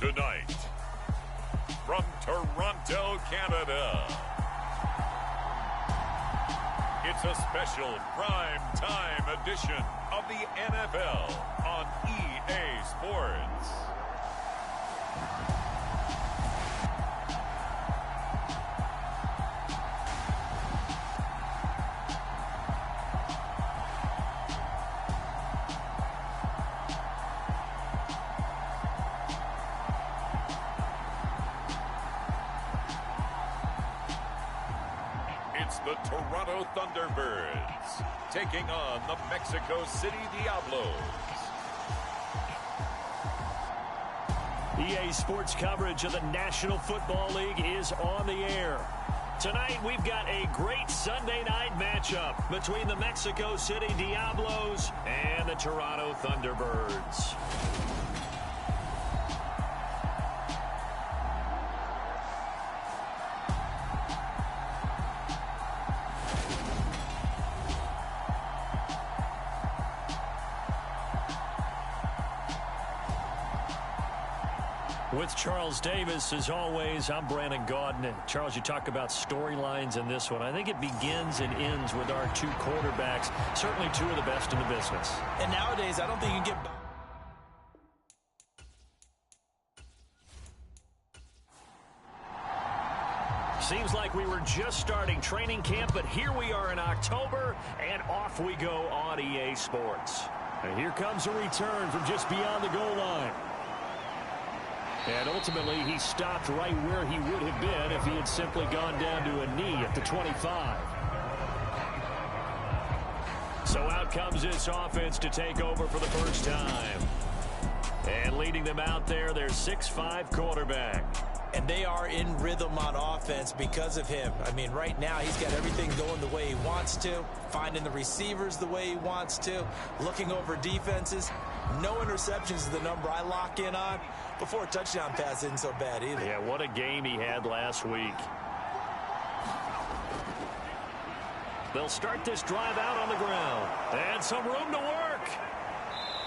Tonight, from Toronto, Canada, it's a special prime time edition of the NFL on EA Sports. It's the Toronto Thunderbirds taking on the Mexico City Diablos. EA Sports coverage of the National Football League is on the air. Tonight we've got a great Sunday night matchup between the Mexico City Diablos and the Toronto Thunderbirds. With Charles Davis, as always, I'm Brandon Gaudin. And Charles, you talk about storylines in this one. I think it begins and ends with our two quarterbacks, certainly two of the best in the business. And nowadays, I don't think you can get... Seems like we were just starting training camp, but here we are in October, and off we go on EA Sports. And here comes a return from just beyond the goal line. And ultimately, he stopped right where he would have been if he had simply gone down to a knee at the 25. So out comes this offense to take over for the first time. And leading them out there, their 6'5" quarterback. And they are in rhythm on offense because of him. I mean, right now, he's got everything going the way he wants to, finding the receivers the way he wants to, looking over defenses. No interceptions is the number I lock in on. Before a touchdown pass isn't so bad either. Yeah, what a game he had last week. They'll start this drive out on the ground. And some room to work.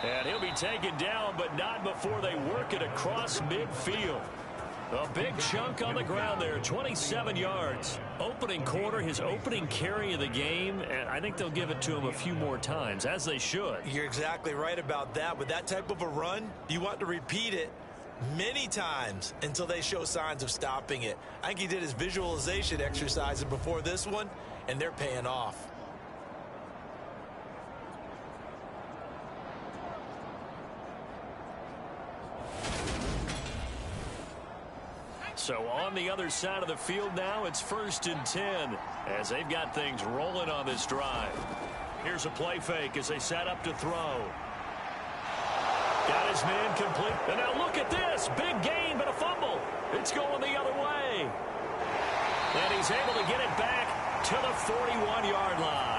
And he'll be taken down, but not before they work it across midfield. A big chunk on the ground there, 27 yards. Opening quarter, his opening carry of the game, and I think they'll give it to him a few more times, as they should. You're exactly right about that. With that type of a run, you want to repeat it many times until they show signs of stopping it. I think he did his visualization exercises before this one, and they're paying off. So on the other side of the field now, it's 1st and 10 as they've got things rolling on this drive. Here's a play fake as they set up to throw. Got his man complete. And now look at this. Big gain, but a fumble. It's going the other way. And he's able to get it back to the 41-yard line.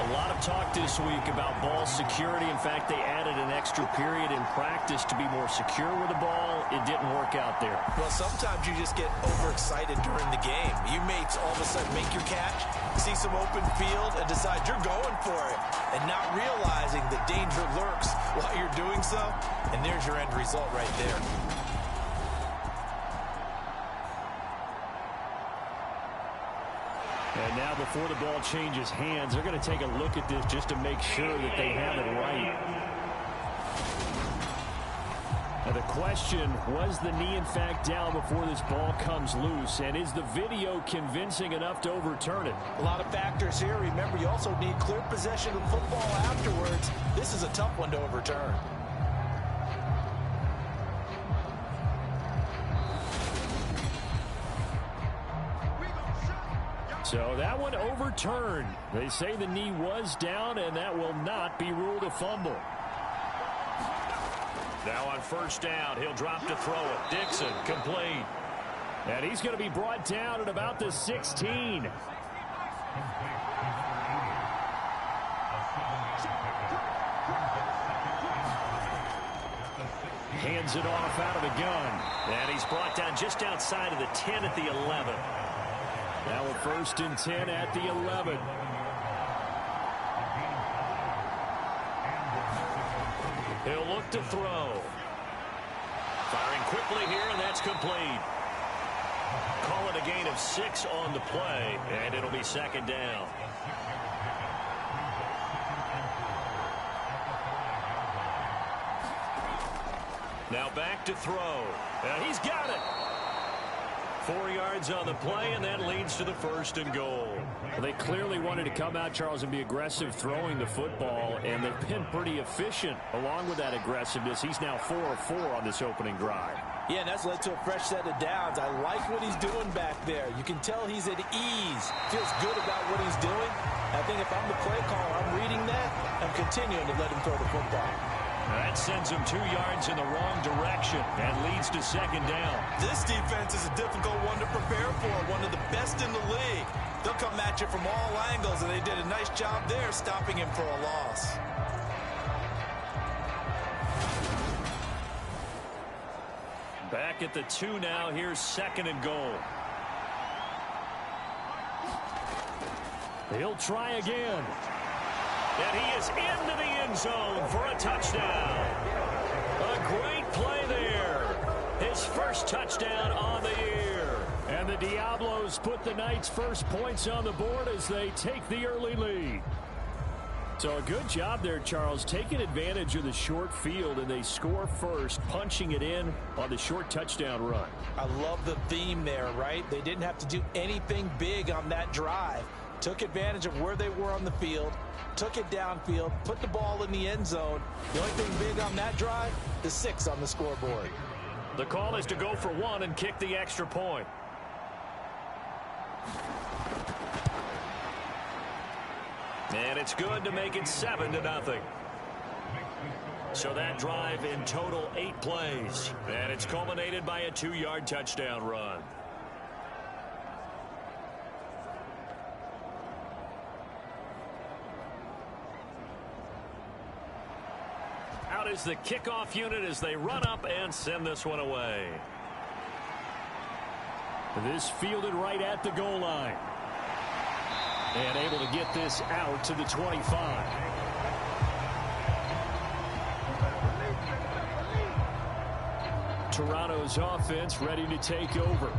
A lot of talk this week about ball security. In fact, they added an extra period in practice to be more secure with the ball. It didn't work out there. Well, sometimes you just get overexcited during the game. You may all of a sudden make your catch, see some open field, and decide you're going for it, and not realizing the danger lurks while you're doing so. And there's your end result right there. And now before the ball changes hands, they're going to take a look at this just to make sure that they have it right. Now the question, was the knee in fact down before this ball comes loose? And is the video convincing enough to overturn it? A lot of factors here. Remember, you also need clear possession of football afterwards. This is a tough one to overturn. So that one overturned. They say the knee was down, and that will not be ruled a fumble. Now on 1st down, he'll drop to throw it. Dixon, complete. And he's going to be brought down at about the 16. Hands it off out of the gun. And he's brought down just outside of the 10 at the 11. Now a 1st and 10 at the 11. He'll look to throw. Firing quickly here, and that's complete. Call it a gain of 6 on the play, and it'll be second down. Now back to throw. He's got it. 4 yards on the play, and that leads to the 1st and goal. Well, they clearly wanted to come out, Charles, and be aggressive throwing the football, and they've been pretty efficient along with that aggressiveness. He's now 4 of 4 on this opening drive. Yeah, and that's led to a fresh set of downs. I like what he's doing back there. You can tell he's at ease. Feels good about what he's doing. I think if I'm the play caller, I'm reading that. I'm continuing to let him throw the football. That sends him 2 yards in the wrong direction and leads to second down. This defense is a difficult one to prepare for, one of the best in the league. They'll come at you from all angles, and they did a nice job there stopping him for a loss. Back at the 2 now. Here's 2nd and goal. He'll try again. And he is into the end zone for a touchdown. A great play there. His first touchdown on the year. And the Diablos put the Knights' first points on the board as they take the early lead. So a good job there, Charles, taking advantage of the short field, and they score first, punching it in on the short touchdown run. I love the theme there, right? They didn't have to do anything big on that drive. Took advantage of where they were on the field, took it downfield, put the ball in the end zone. The only thing big on that drive, the 6 on the scoreboard. The call is to go for 1 and kick the extra point. And it's good to make it 7-0. So that drive in total 8 plays. And it's culminated by a 2-yard touchdown run. Out is the kickoff unit as they run up and send this one away. This fielded right at the goal line. And able to get this out to the 25. Toronto's offense ready to take over.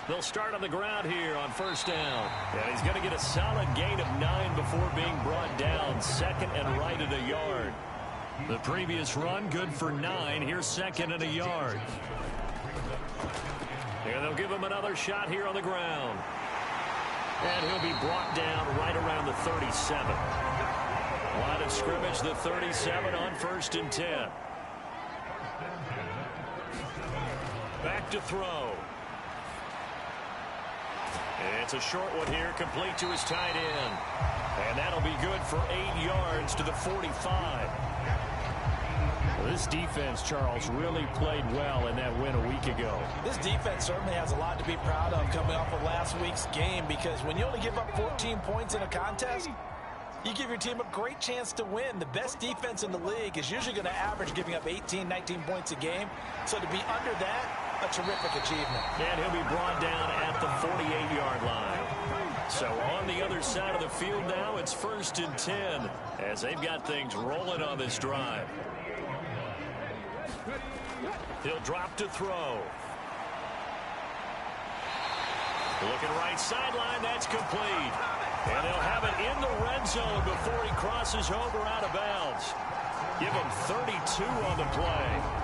They'll start on the ground here on 1st down. And he's going to get a solid gain of 9 before being brought down. 2nd and right at a yard. The previous run good for 9. Here's 2nd and a yard. And they'll give him another shot here on the ground. And he'll be brought down right around the 37. Line of scrimmage, the 37 on 1st and 10. Back to throw. It's a short one here, complete to his tight end. And that'll be good for 8 yards to the 45. Well, this defense, Charles, really played well in that win a week ago. This defense certainly has a lot to be proud of coming off of last week's game, because when you only give up 14 points in a contest, you give your team a great chance to win. The best defense in the league is usually going to average giving up 18, 19 points a game. So to be under that, a terrific achievement. And he'll be brought down at the 48-yard line. So on the other side of the field now, it's 1st and 10 as they've got things rolling on this drive. He'll drop to throw. Looking right sideline, that's complete. And they'll have it in the red zone before he crosses over out of bounds. Give him 32 on the play.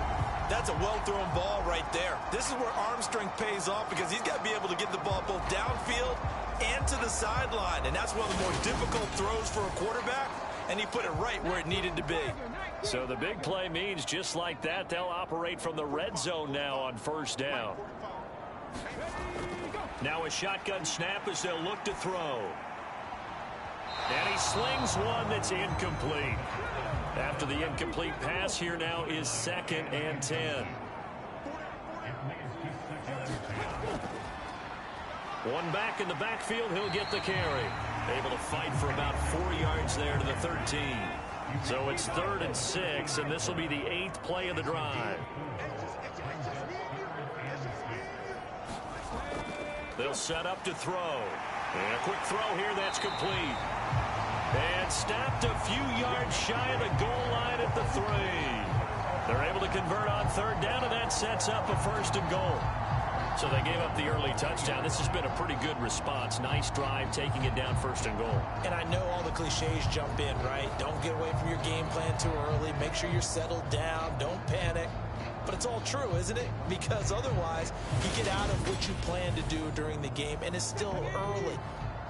That's a well-thrown ball right there. This is where arm strength pays off, because he's got to be able to get the ball both downfield and to the sideline. And that's one of the more difficult throws for a quarterback, and he put it right where it needed to be. So the big play means just like that, they'll operate from the red zone now on 1st down. Now a shotgun snap as they'll look to throw. And he slings one that's incomplete. After the incomplete pass, here now is 2nd and 10. One back in the backfield, he'll get the carry. Able to fight for about 4 yards there to the 13. So it's 3rd and 6, and this will be the 8th play of the drive. They'll set up to throw. And a quick throw here, that's complete. And snapped a few yards shy of the goal line at the 3. They're able to convert on 3rd down, and that sets up a 1st and goal. So they gave up the early touchdown. This has been a pretty good response. Nice drive, taking it down 1st and goal. And I know all the cliches jump in, right? Don't get away from your game plan too early. Make sure you're settled down. Don't panic. But it's all true, isn't it? Because otherwise, you get out of what you plan to do during the game, and it's still early.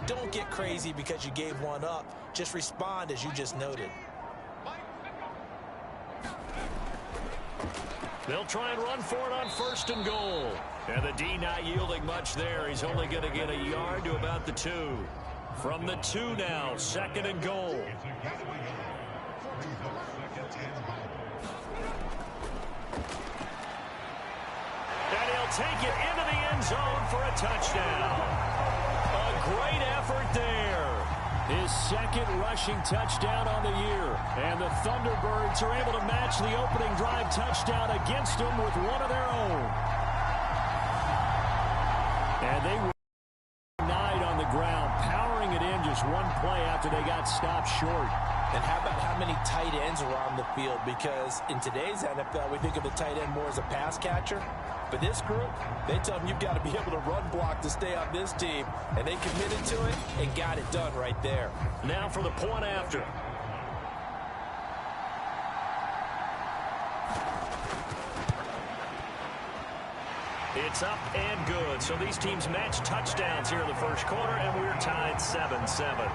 Don't get crazy because you gave one up. Just respond as you just noted. They'll try and run for it on 1st and goal. And the D not yielding much there. He's only going to get a yard to about the 2. From the 2 now, 2nd and goal. And he'll take it into the end zone for a touchdown. A great effort there. His 2nd rushing touchdown on the year. And the Thunderbirds are able to match the opening drive touchdown against them with one of their own. And they were denied on the ground, powering it in just one play after they got stopped short. And how about how many tight ends are on the field? Because in today's NFL, we think of the tight end more as a pass catcher. But this group, they tell them you've got to be able to run block to stay on this team. And they committed to it and got it done right there. Now for the point after. It's up and good. So these teams match touchdowns here in the first quarter, and we're tied 7-7.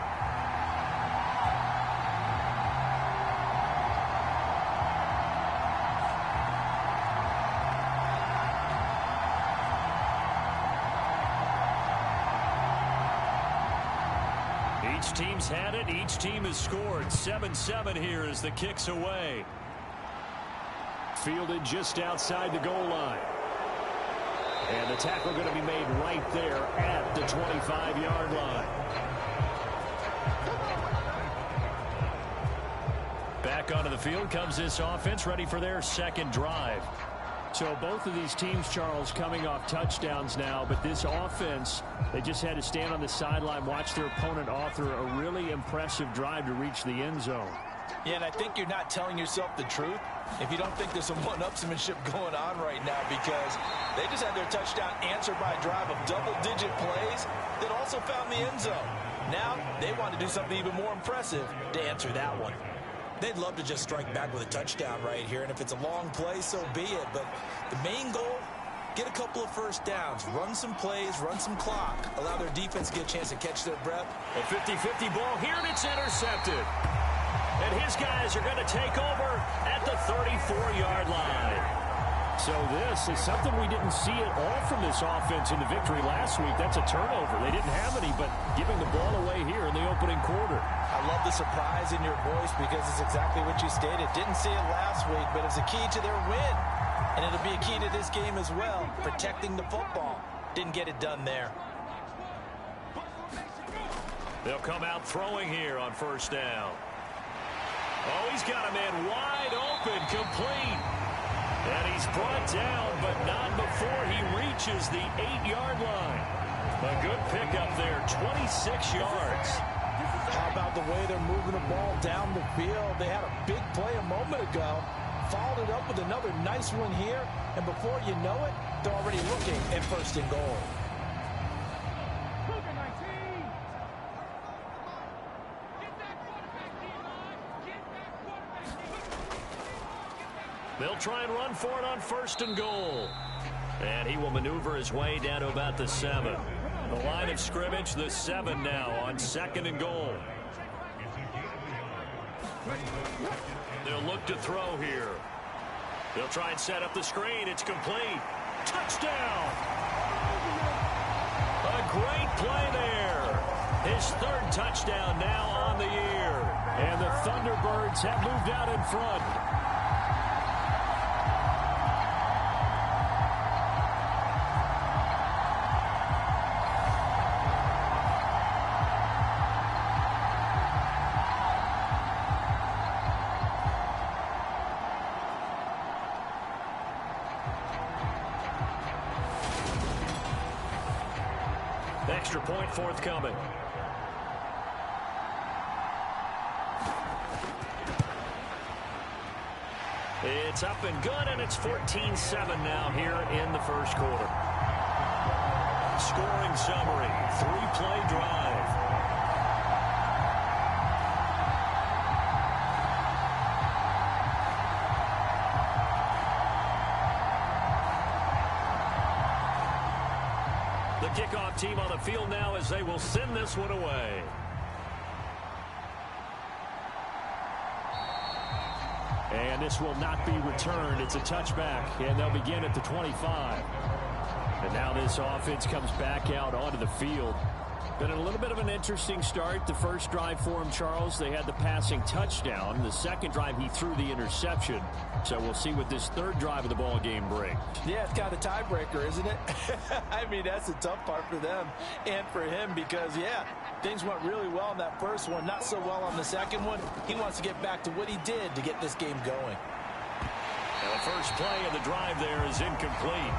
Each team's had it. Each team has scored. 7-7 here as the kick's away. Fielded just outside the goal line. And the tackle going to be made right there at the 25-yard line. Back onto the field comes this offense, ready for their 2nd drive. So both of these teams, Charles, coming off touchdowns now, but this offense, they just had to stand on the sideline, watch their opponent author a really impressive drive to reach the end zone. Yeah, and I think you're not telling yourself the truth if you don't think there's some one-upsmanship going on right now, because they just had their touchdown answered by a drive of double-digit plays that also found the end zone. Now they want to do something even more impressive to answer that one. They'd love to just strike back with a touchdown right here, and if it's a long play, so be it. But the main goal, get a couple of first downs, run some plays, run some clock, allow their defense to get a chance to catch their breath. A 50-50 ball here, and it's intercepted. And his guys are going to take over at the 34-yard line. So this is something we didn't see at all from this offense in the victory last week. That's a turnover. They didn't have any, but giving the ball away here in the opening quarter. I love the surprise in your voice because it's exactly what you stated. Didn't see it last week, but it's a key to their win. And it'll be a key to this game as well, protecting the football. Didn't get it done there. They'll come out throwing here on 1st down. Oh, he's got a man wide open, complete. And he's brought down, but not before he reaches the 8-yard line. A good pickup there, 26 yards. How about the way they're moving the ball down the field? They had a big play a moment ago, followed it up with another nice one here, and before you know it, they're already looking at 1st and goal. They'll try and run for it on 1st and goal. And he will maneuver his way down to about the 7. The line of scrimmage, the 7 now on 2nd and goal. They'll look to throw here. They'll try and set up the screen. It's complete. Touchdown! A great play there. His 3rd touchdown now on the year. And the Thunderbirds have moved out in front. Extra point forthcoming. It's up and good, and it's 14-7 now here in the first quarter. Scoring summary, 3-play drive. The kickoff team on the field now as they will send this one away. And this will not be returned. It's a touchback, and they'll begin at the 25. And now this offense comes back out onto the field. Been a little bit of an interesting start. The first drive for him, Charles, they had the passing touchdown. The second drive, he threw the interception. So we'll see what this third drive of the ball game brings. Yeah, it's kind of a tiebreaker, isn't it? I mean, that's the tough part for them and for him because, yeah, things went really well in that first one, not so well on the second one. He wants to get back to what he did to get this game going. And the first play of the drive there is incomplete.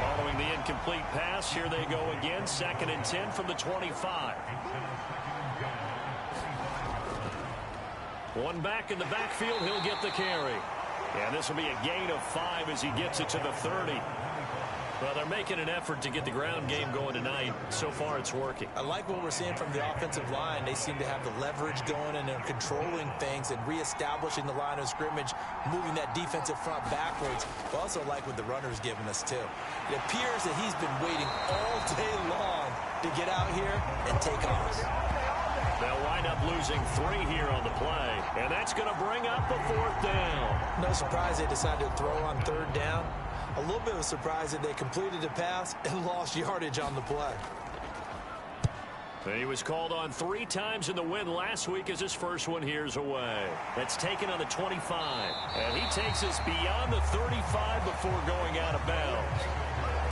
Following the incomplete pass, here they go again, 2nd and 10 from the 25. One back in the backfield, he'll get the carry. And this will be a gain of 5 as he gets it to the 30. Well, they're making an effort to get the ground game going tonight. So far, it's working. I like what we're seeing from the offensive line. They seem to have the leverage going, and they're controlling things and reestablishing the line of scrimmage, moving that defensive front backwards. I also like what the runner's giving us, too. It appears that he's been waiting all day long to get out here and take off. They'll wind up losing 3 here on the play, and that's going to bring up a 4th down. No surprise they decided to throw on 3rd down. A little bit of a surprise that they completed the pass and lost yardage on the play. He was called on 3 times in the win last week as his first one here's away. That's taken on the 25. And he takes us beyond the 35 before going out of bounds.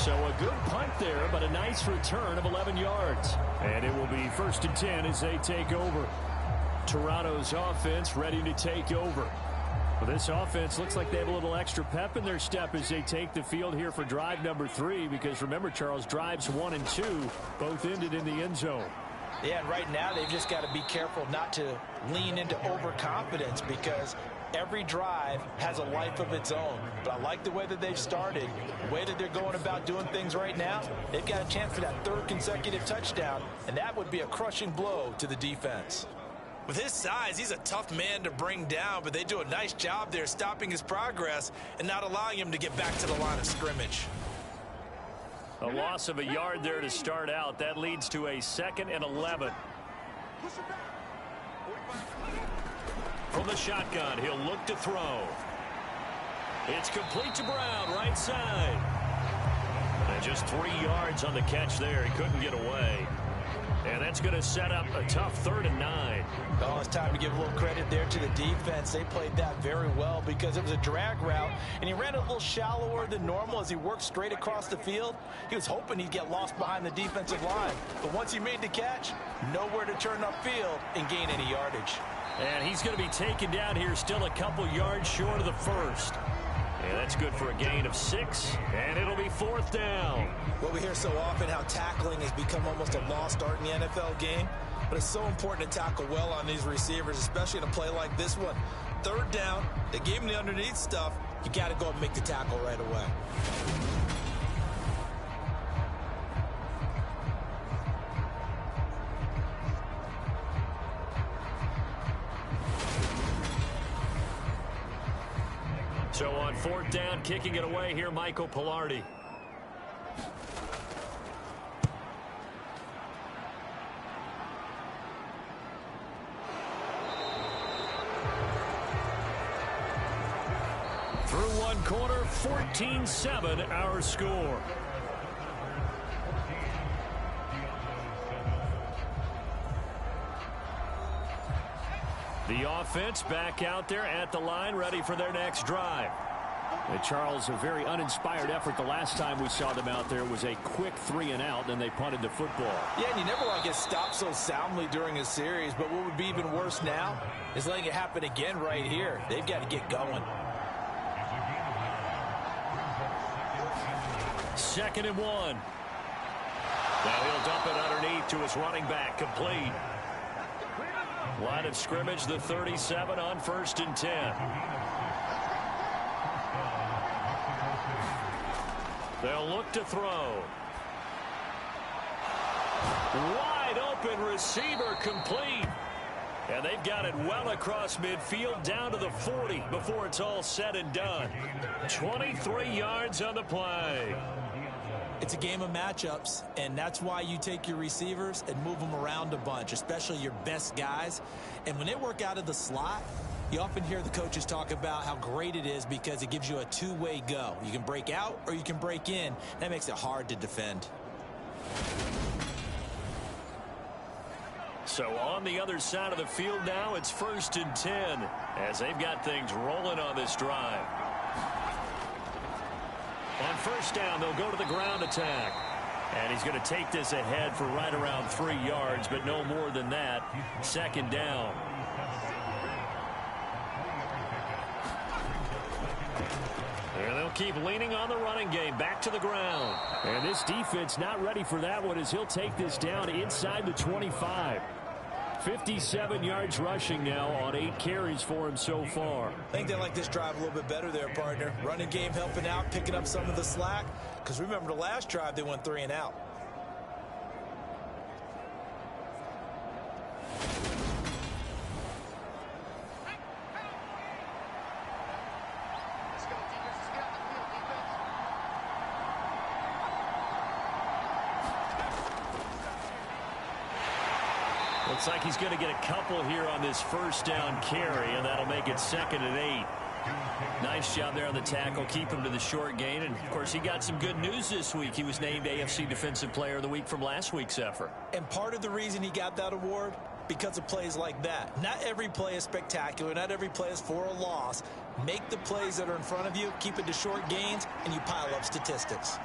So a good punt there, but a nice return of 11 yards. And it will be 1st and 10 as they take over. Toronto's offense ready to take over. Well, this offense looks like they have a little extra pep in their step as they take the field here for drive number 3. Because remember, Charles, drives 1 and 2 both ended in the end zone. Yeah, and right now they've just got to be careful not to lean into overconfidence because every drive has a life of its own. But I like the way that they've started, the way that they're going about doing things right now. They've got a chance for that 3rd consecutive touchdown, and that would be a crushing blow to the defense. With his size, he's a tough man to bring down, but they do a nice job there stopping his progress and not allowing him to get back to the line of scrimmage. A loss of a yard there to start out. That leads to a 2nd and 11. From the shotgun, he'll look to throw. It's complete to Brown, right side. And just 3 yards on the catch there. He couldn't get away. And that's going to set up a tough 3rd and 9. Oh, it's time to give a little credit there to the defense. They played that very well because it was a drag route, and he ran a little shallower than normal as he worked straight across the field. He was hoping he'd get lost behind the defensive line. But once he made the catch, nowhere to turn upfield and gain any yardage. And he's going to be taken down here still a couple yards short of the 1st. And that's good for a gain of 6, and it'll be 4th down. Well, we hear so often how tackling has become almost a lost art in the NFL game, but it's so important to tackle well on these receivers, especially in a play like this one. 3rd down, they gave him the underneath stuff. You got to go and make the tackle right away. So on 4th down, kicking it away here, Michael Pilardi. Through 1 quarter, 14-7 our score. The offense back out there at the line, ready for their next drive. And Charles, a very uninspired effort. The last time we saw them out there was a quick 3 and out, and they punted the football. Yeah, and you never want to get stopped so soundly during a series, but what would be even worse now is letting it happen again right here. They've got to get going. 2nd and 1. Now he'll dump it underneath to his running back, complete. Line of scrimmage, the 37 on 1st and 10. They'll look to throw. Wide open receiver, complete. And they've got it well across midfield down to the 40 before it's all said and done. 23 yards on the play. It's a game of matchups, and that's why you take your receivers and move them around a bunch, especially your best guys. And when they work out of the slot, you often hear the coaches talk about how great it is because it gives you a two-way go. You can break out or you can break in. That makes it hard to defend. So on the other side of the field now, it's 1st and 10 as they've got things rolling on this drive. On 1st down, they'll go to the ground attack. And he's going to take this ahead for right around 3 yards, but no more than that. 2nd down. And they'll keep leaning on the running game. Back to the ground. And this defense not ready for that one as he'll take this down inside the 25. 57 yards rushing now on 8 carries for him so far. I think they like this drive a little bit better there, partner. Running game helping out, picking up some of the slack. Because remember the last drive, they went 3 and out. Looks like he's going to get a couple here on this 1st down carry, and that'll make it 2nd and 8. Nice job there on the tackle. Keep him to the short gain. And, of course, he got some good news this week. He was named AFC Defensive Player of the Week from last week's effort. And part of the reason he got that award, because of plays like that. Not every play is spectacular. Not every play is for a loss. Make the plays that are in front of you, keep it to short gains, and you pile up statistics.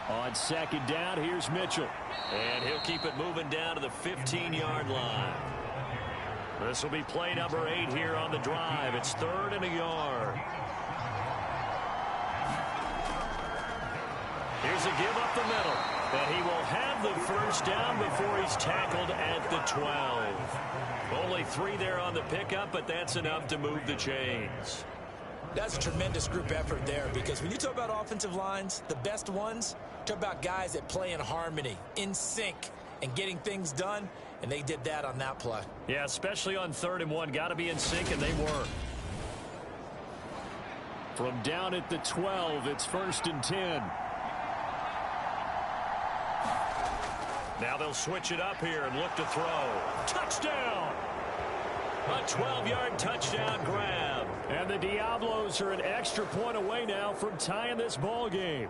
On 2nd down, here's Mitchell. And he'll keep it moving down to the 15-yard line. This will be play number 8 here on the drive. It's 3rd and a yard. Here's a give up the middle. And he will have the 1st down before he's tackled at the 12. Only 3 there on the pickup, but that's enough to move the chains. That's a tremendous group effort there, because when you talk about offensive lines, the best ones, talk about guys that play in harmony, in sync, and getting things done, and they did that on that play. Yeah, especially on 3rd and 1. Got to be in sync, and they were. From down at the 12, it's 1st and 10. Now they'll switch it up here and look to throw. Touchdown! A 12-yard touchdown grab. And the Diablos are an extra point away now from tying this ball game.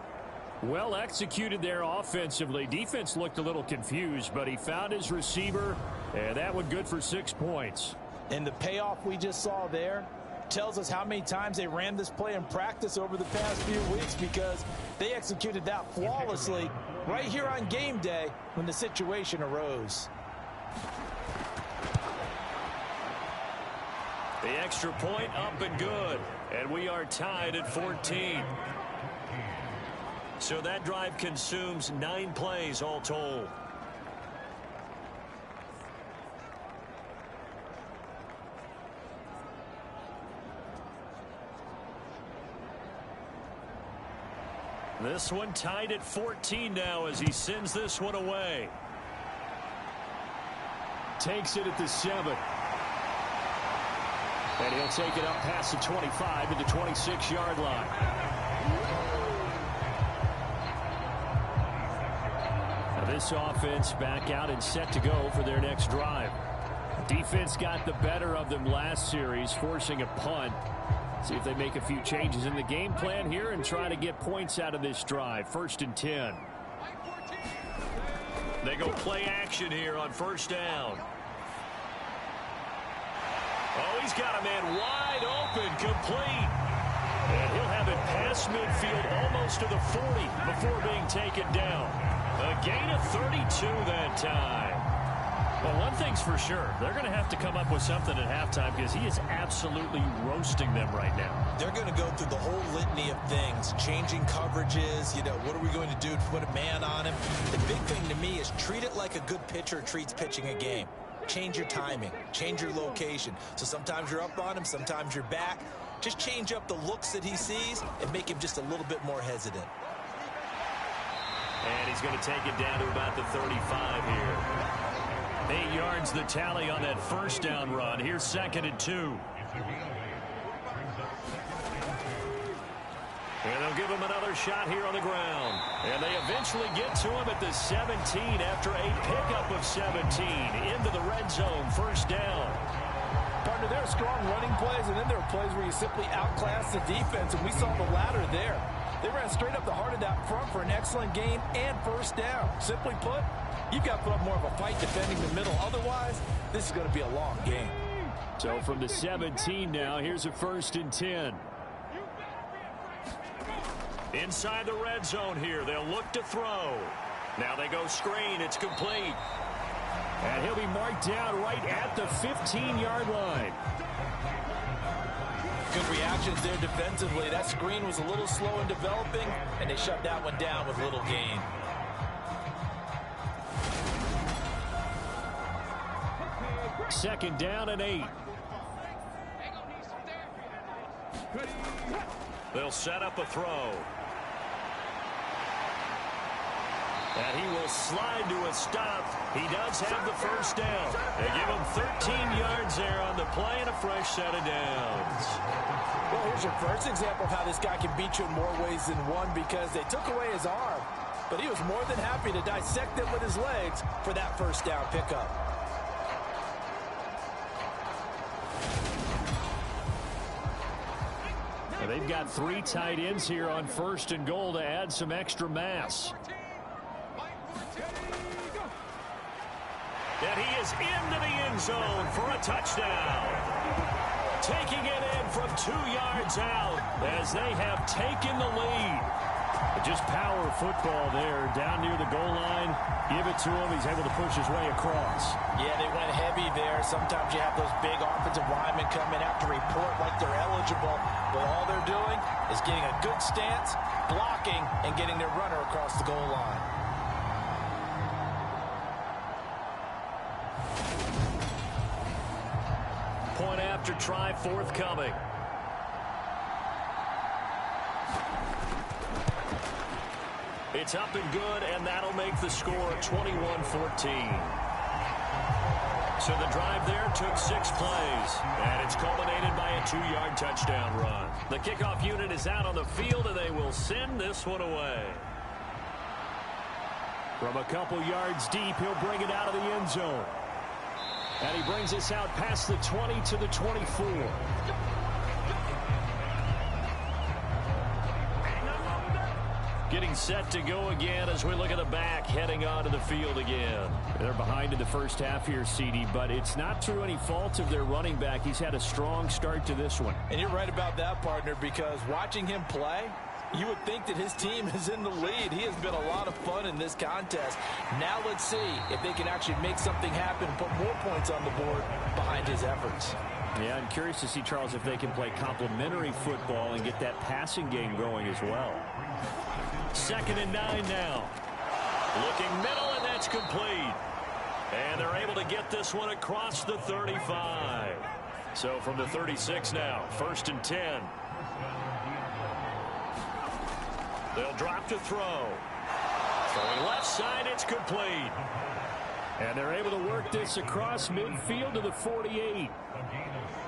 Well executed there offensively. Defense looked a little confused, but he found his receiver, and that one good for 6 points. And the payoff we just saw there tells us how many times they ran this play in practice over the past few weeks, because they executed that flawlessly right here on game day when the situation arose. The extra point up and good. And we are tied at 14. So that drive consumes 9 plays all told. This one tied at 14 now as he sends this one away. Takes it at the 7. And he'll take it up past the 25 to the 26-yard line. Now this offense back out and set to go for their next drive. Defense got the better of them last series, forcing a punt. See if they make a few changes in the game plan here and try to get points out of this drive. 1st and 10. They go play action here on 1st down. Oh, he's got a man wide open, complete. And he'll have it past midfield almost to the 40 before being taken down. A gain of 32 that time. Well, one thing's for sure. They're going to have to come up with something at halftime because he is absolutely roasting them right now. They're going to go through the whole litany of things, changing coverages, what are we going to do to put a man on him? The big thing to me is treat it like a good pitcher treats pitching a game. Change your timing, change your location. So sometimes you're up on him, sometimes you're back. Just change up the looks that he sees and make him just a little bit more hesitant. And he's going to take it down to about the 35 here. 8 yards the tally on that first down run. Here's 2nd and 2. And they'll give him another shot here on the ground. And they eventually get to him at the 17 after a pickup of 17 into the red zone. First down. Partner, there are strong running plays, and then there are plays where you simply outclass the defense, and we saw the latter there. They ran straight up the heart of that front for an excellent gain and first down. Simply put, you've got to put up more of a fight defending the middle. Otherwise, this is going to be a long game. So from the 17 now, here's a 1st and 10. Inside the red zone here, they'll look to throw. Now they go screen. It's complete. And he'll be marked down right at the 15-yard line. Good reactions there defensively. That screen was a little slow in developing, and they shut that one down with little gain. Second down and 8. They'll set up a throw. And he will slide to a stop. He does have the first down. They give him 13 yards there on the play and a fresh set of downs. Well, here's your first example of how this guy can beat you in more ways than one, because they took away his arm, but he was more than happy to dissect it with his legs for that first down pickup. Well, they've got 3 tight ends here on 1st and goal to add some extra mass. And he is into the end zone for a touchdown. Taking it in from 2 yards out as they have taken the lead. Just power football there down near the goal line. Give it to him. He's able to push his way across. Yeah, they went heavy there. Sometimes you have those big offensive linemen come in, have to report like they're eligible. But all they're doing is getting a good stance, blocking, and getting their runner across the goal line. Point after try forthcoming. It's up and good, and that'll make the score 21-14. So the drive there took 6 plays, and it's culminated by a 2-yard touchdown run. The kickoff unit is out on the field, and they will send this one away. From a couple yards deep, he'll bring it out of the end zone. And he brings us out past the 20 to the 24. Getting set to go again as we look at the back, heading onto the field again. They're behind in the first half here, CD, but it's not through any fault of their running back. He's had a strong start to this one. And you're right about that, partner, because watching him play, you would think that his team is in the lead. He has been a lot of fun in this contest. Now let's see if they can actually make something happen and put more points on the board behind his efforts. Yeah, I'm curious to see, Charles, if they can play complementary football and get that passing game going as well. 2nd and 9 now. Looking middle, and that's complete. And they're able to get this one across the 35. So from the 36 now, 1st and 10. They'll drop to throw. Throwing left side, it's complete. And they're able to work this across midfield to the 48.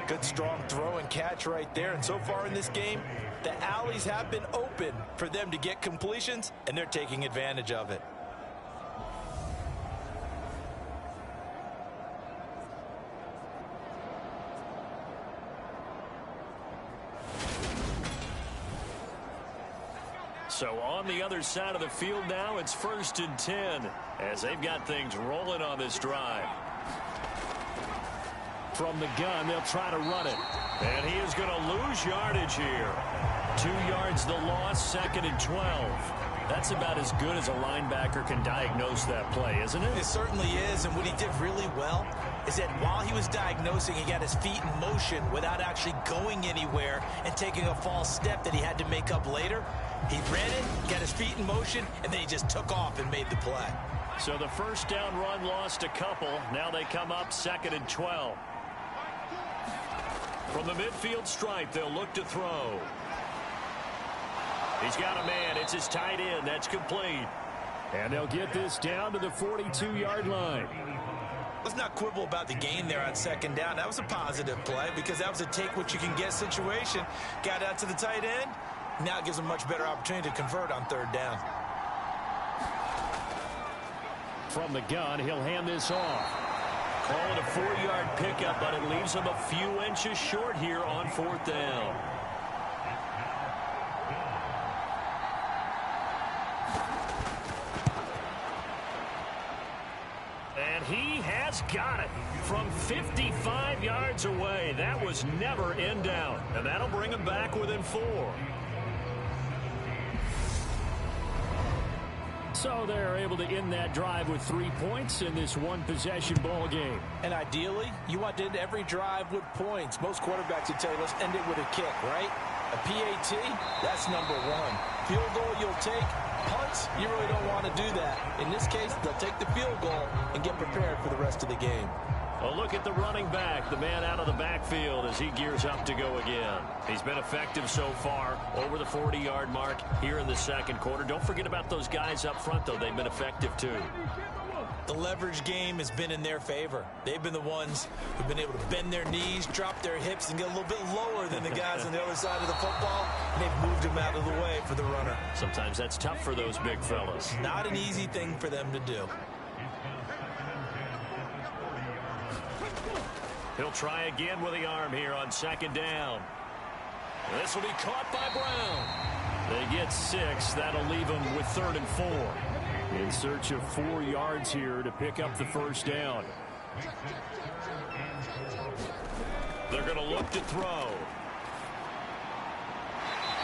Good strong throw and catch right there. And so far in this game, the alleys have been open for them to get completions, and they're taking advantage of it. So on the other side of the field now, it's 1st and 10 as they've got things rolling on this drive. From the gun, they'll try to run it. And he is going to lose yardage here. 2 yards the loss, 2nd and 12. That's about as good as a linebacker can diagnose that play, isn't it? It certainly is, and what he did really well is that while he was diagnosing, he got his feet in motion without actually going anywhere and taking a false step that he had to make up later. He ran it, got his feet in motion, and then he just took off and made the play. So the first down run lost a couple. Now they come up 2nd and 12. From the midfield stripe, they'll look to throw. He's got a man. It's his tight end. That's complete. And they'll get this down to the 42-yard line. Let's not quibble about the gain there on 2nd down. That was a positive play because that was a take-what-you-can-get situation. Got out to the tight end. Now it gives him a much better opportunity to convert on 3rd down. From the gun, he'll hand this off. Call it a 4-yard pickup, but it leaves him a few inches short here on 4th down. And he has got it from 55 yards away. That was never in doubt. And that'll bring him back within 4. So they're able to end that drive with 3 points in this one-possession ball game. And ideally, you want to end every drive with points. Most quarterbacks would tell you, let's end it with a kick, right? A PAT, that's number 1. Field goal you'll take. Punts, you really don't want to do that. In this case, they'll take the field goal and get prepared for the rest of the game. A look at the running back, the man out of the backfield as he gears up to go again. He's been effective so far, over the 40-yard mark here in the 2nd quarter. Don't forget about those guys up front, though. They've been effective, too. The leverage game has been in their favor. They've been the ones who've been able to bend their knees, drop their hips, and get a little bit lower than the guys on the other side of the football, and they've moved them out of the way for the runner. Sometimes that's tough for those big fellas. Not an easy thing for them to do. He'll try again with the arm here on 2nd down. This will be caught by Brown. They get 6. That'll leave them with 3rd and 4. In search of 4 yards here to pick up the first down. They're going to look to throw.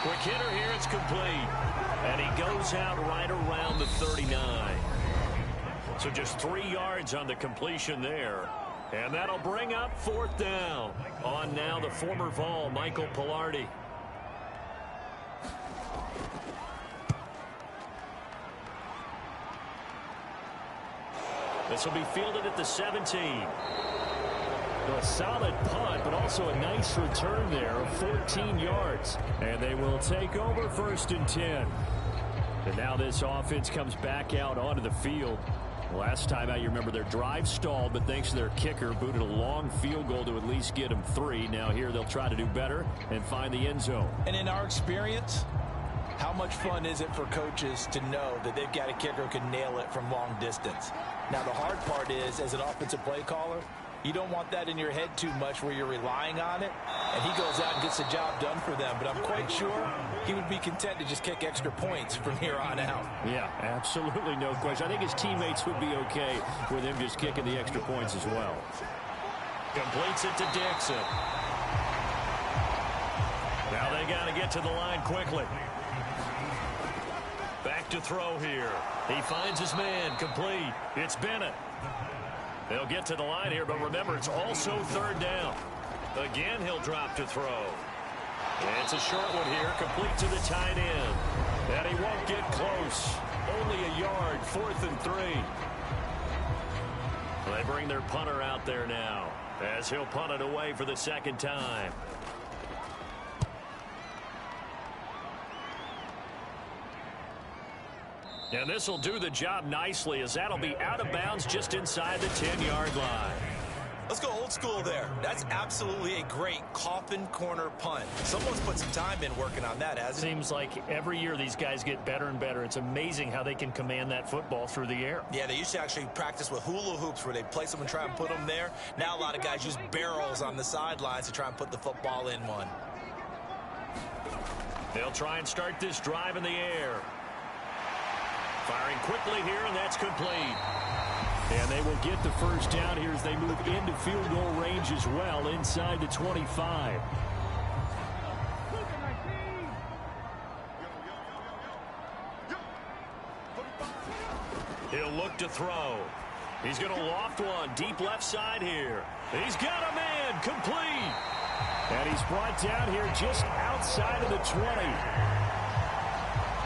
Quick hitter here. It's complete. And he goes out right around the 39. So just 3 yards on the completion there. And that'll bring up 4th down. On now the former Vol, Michael Pilardi. This will be fielded at the 17. A solid punt, but also a nice return there of 14 yards. And they will take over 1st and 10. And now this offense comes back out onto the field. Last time out, you remember their drive stalled, but thanks to their kicker, booted a long field goal to at least get them 3. Now here they'll try to do better and find the end zone. And in our experience, how much fun is it for coaches to know that they've got a kicker who can nail it from long distance? Now, the hard part is, as an offensive play caller, you don't want that in your head too much where you're relying on it, and he goes out and gets the job done for them. But I'm quite sure he would be content to just kick extra points from here on out. Yeah, absolutely no question. I think his teammates would be okay with him just kicking the extra points as well. Completes it to Dixon. Now they got to get to the line quickly. Back to throw here. He finds his man. Complete. It's Bennett. They'll get to the line here, but remember, it's also 3rd down. Again, he'll drop to throw. It's a short one here, complete to the tight end. And he won't get close. Only a yard, 4th and 3. They bring their punter out there now, as he'll punt it away for the 2nd time. And this will do the job nicely, as that'll be out of bounds just inside the 10-yard line. Let's go old school there. That's absolutely a great coffin corner punt. Someone's put some time in working on that, hasn't it? Seems like every year these guys get better and better. It's amazing how they can command that football through the air. Yeah, they used to actually practice with hula hoops where they place them and try and put them there. Now a lot of guys use barrels on the sidelines to try and put the football in one. They'll try and start this drive in the air. Firing quickly here, and that's complete. And they will get the first down here as they move into field goal range as well, inside the 25. He'll look to throw. He's going to loft one deep left side here. He's got a man complete. And he's brought down here just outside of the 20.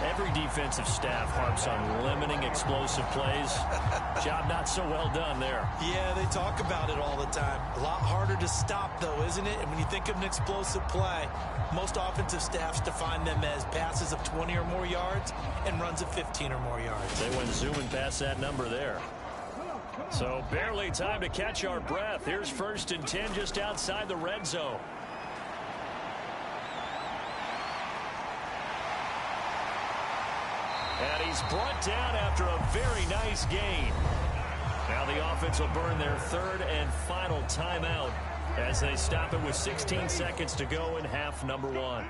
Every defensive staff harps on limiting explosive plays. Job not so well done there. Yeah, they talk about it all the time. A lot harder to stop, though, isn't it? And when you think of an explosive play, most offensive staffs define them as passes of 20 or more yards and runs of 15 or more yards. They went zooming past that number there. So barely time to catch our breath. Here's 1st and 10 just outside the red zone. And he's brought down after a very nice gain. Now the offense will burn their 3rd and final timeout as they stop it with 16 seconds to go in half number 1.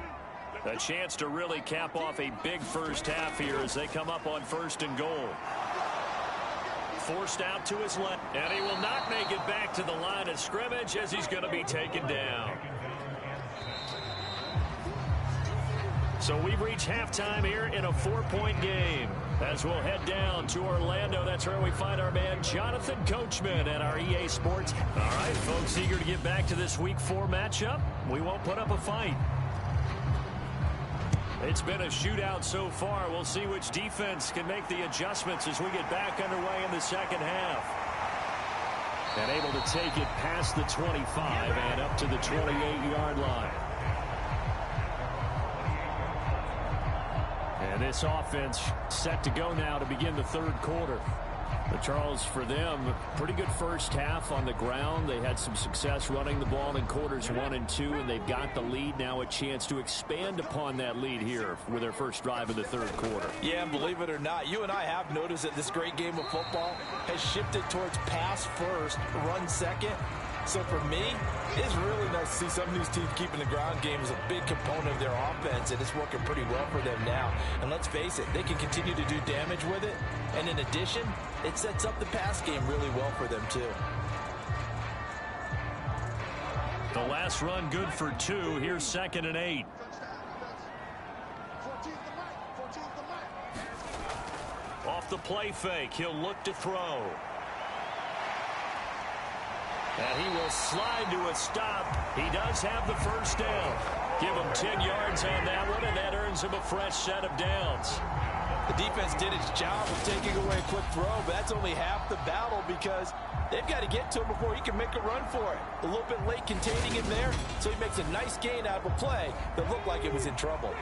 A chance to really cap off a big first half here as they come up on 1st and goal. Forced out to his left, and he will not make it back to the line of scrimmage as he's going to be taken down. So we've reached halftime here in a 4-point game. As we'll head down to Orlando, that's where we find our man Jonathan Coachman at our EA Sports. All right, folks, eager to get back to this Week 4 matchup. We won't put up a fight. It's been a shootout so far. We'll see which defense can make the adjustments as we get back underway in the second half. And able to take it past the 25 and up to the 28-yard line. And this offense set to go now to begin the 3rd quarter. But Charles, for them, pretty good first half on the ground. They had some success running the ball in quarters 1 and 2, and they've got the lead now, a chance to expand upon that lead here with their first drive of the 3rd quarter. Yeah, and believe it or not, you and I have noticed that this great game of football has shifted towards pass first, run second. So for me, it's really nice to see some of these teams keeping the ground game as a big component of their offense, and it's working pretty well for them now. And let's face it, they can continue to do damage with it. And in addition, it sets up the pass game really well for them, too. The last run good for 2. Here's 2nd and 8. Off the play fake, he'll look to throw. And he will slide to a stop. He does have the first down. Give him 10 yards on that one, and that earns him a fresh set of downs. The defense did its job of taking away a quick throw, but that's only half the battle because they've got to get to him before he can make a run for it. A little bit late containing him there, so he makes a nice gain out of a play that looked like it was in trouble.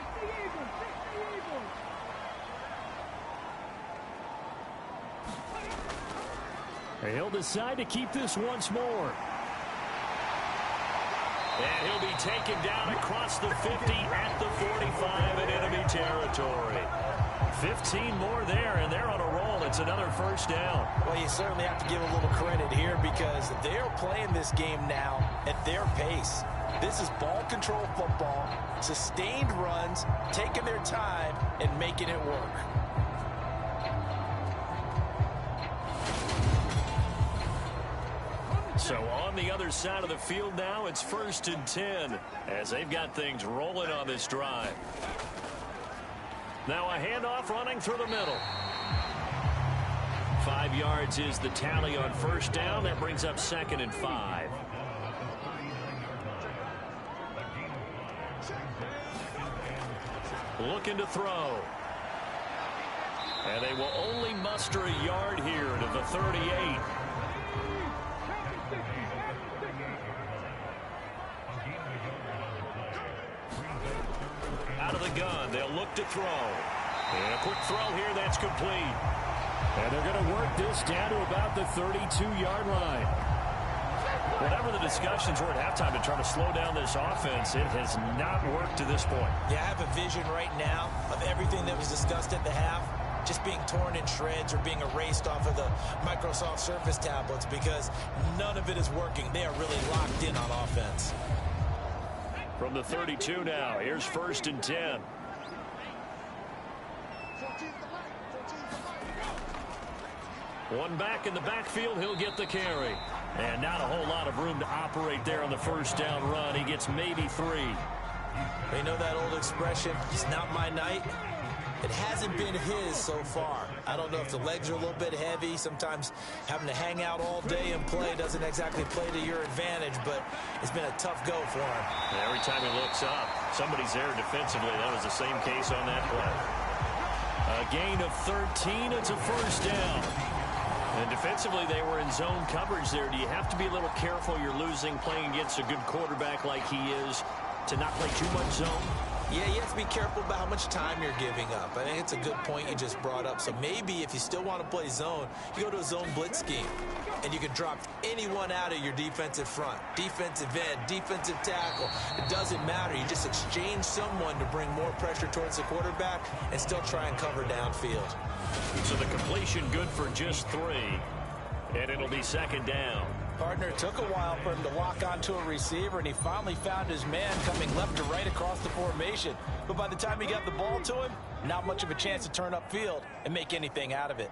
He'll decide to keep this once more. And he'll be taken down across the 50 at the 45 in enemy territory. 15 more there, and they're on a roll. It's another first down. Well, you certainly have to give a little credit here because they're playing this game now at their pace. This is ball control football, sustained runs, taking their time, and making it work. So on the other side of the field now, it's 1st and 10 as they've got things rolling on this drive. Now a handoff running through the middle. 5 yards is the tally on first down. That brings up 2nd and 5. Looking to throw. And they will only muster a yard here to the 38. Out of the gun, they'll look to throw. And a quick throw here, that's complete. And they're going to work this down to about the 32-yard line. Whatever the discussions were at halftime to try to slow down this offense, it has not worked to this point. Yeah, I have a vision right now of everything that was discussed at the half just being torn in shreds or being erased off of the Microsoft Surface tablets because none of it is working. They are really locked in on offense. From the 32 now, here's 1st and 10. One back in the backfield, he'll get the carry. And not a whole lot of room to operate there on the first down run. He gets maybe 3. They know that old expression, it's not my night. It hasn't been his so far. I don't know if the legs are a little bit heavy. Sometimes having to hang out all day and play doesn't exactly play to your advantage, but it's been a tough go for him. And every time he looks up, somebody's there defensively. That was the same case on that play. A gain of 13. It's a first down. And defensively, they were in zone coverage there. Do you have to be a little careful? You're losing playing against a good quarterback like he is to not play too much zone? Yeah, you have to be careful about how much time you're giving up. I think it's a good point you just brought up. So maybe if you still want to play zone, you go to a zone blitz scheme. And you can drop anyone out of your defensive front. Defensive end, defensive tackle. It doesn't matter. You just exchange someone to bring more pressure towards the quarterback and still try and cover downfield. So the completion good for just 3. And it'll be second down. Partner, it took a while for him to lock onto a receiver, and he finally found his man coming left to right across the formation. But by the time he got the ball to him, not much of a chance to turn upfield and make anything out of it.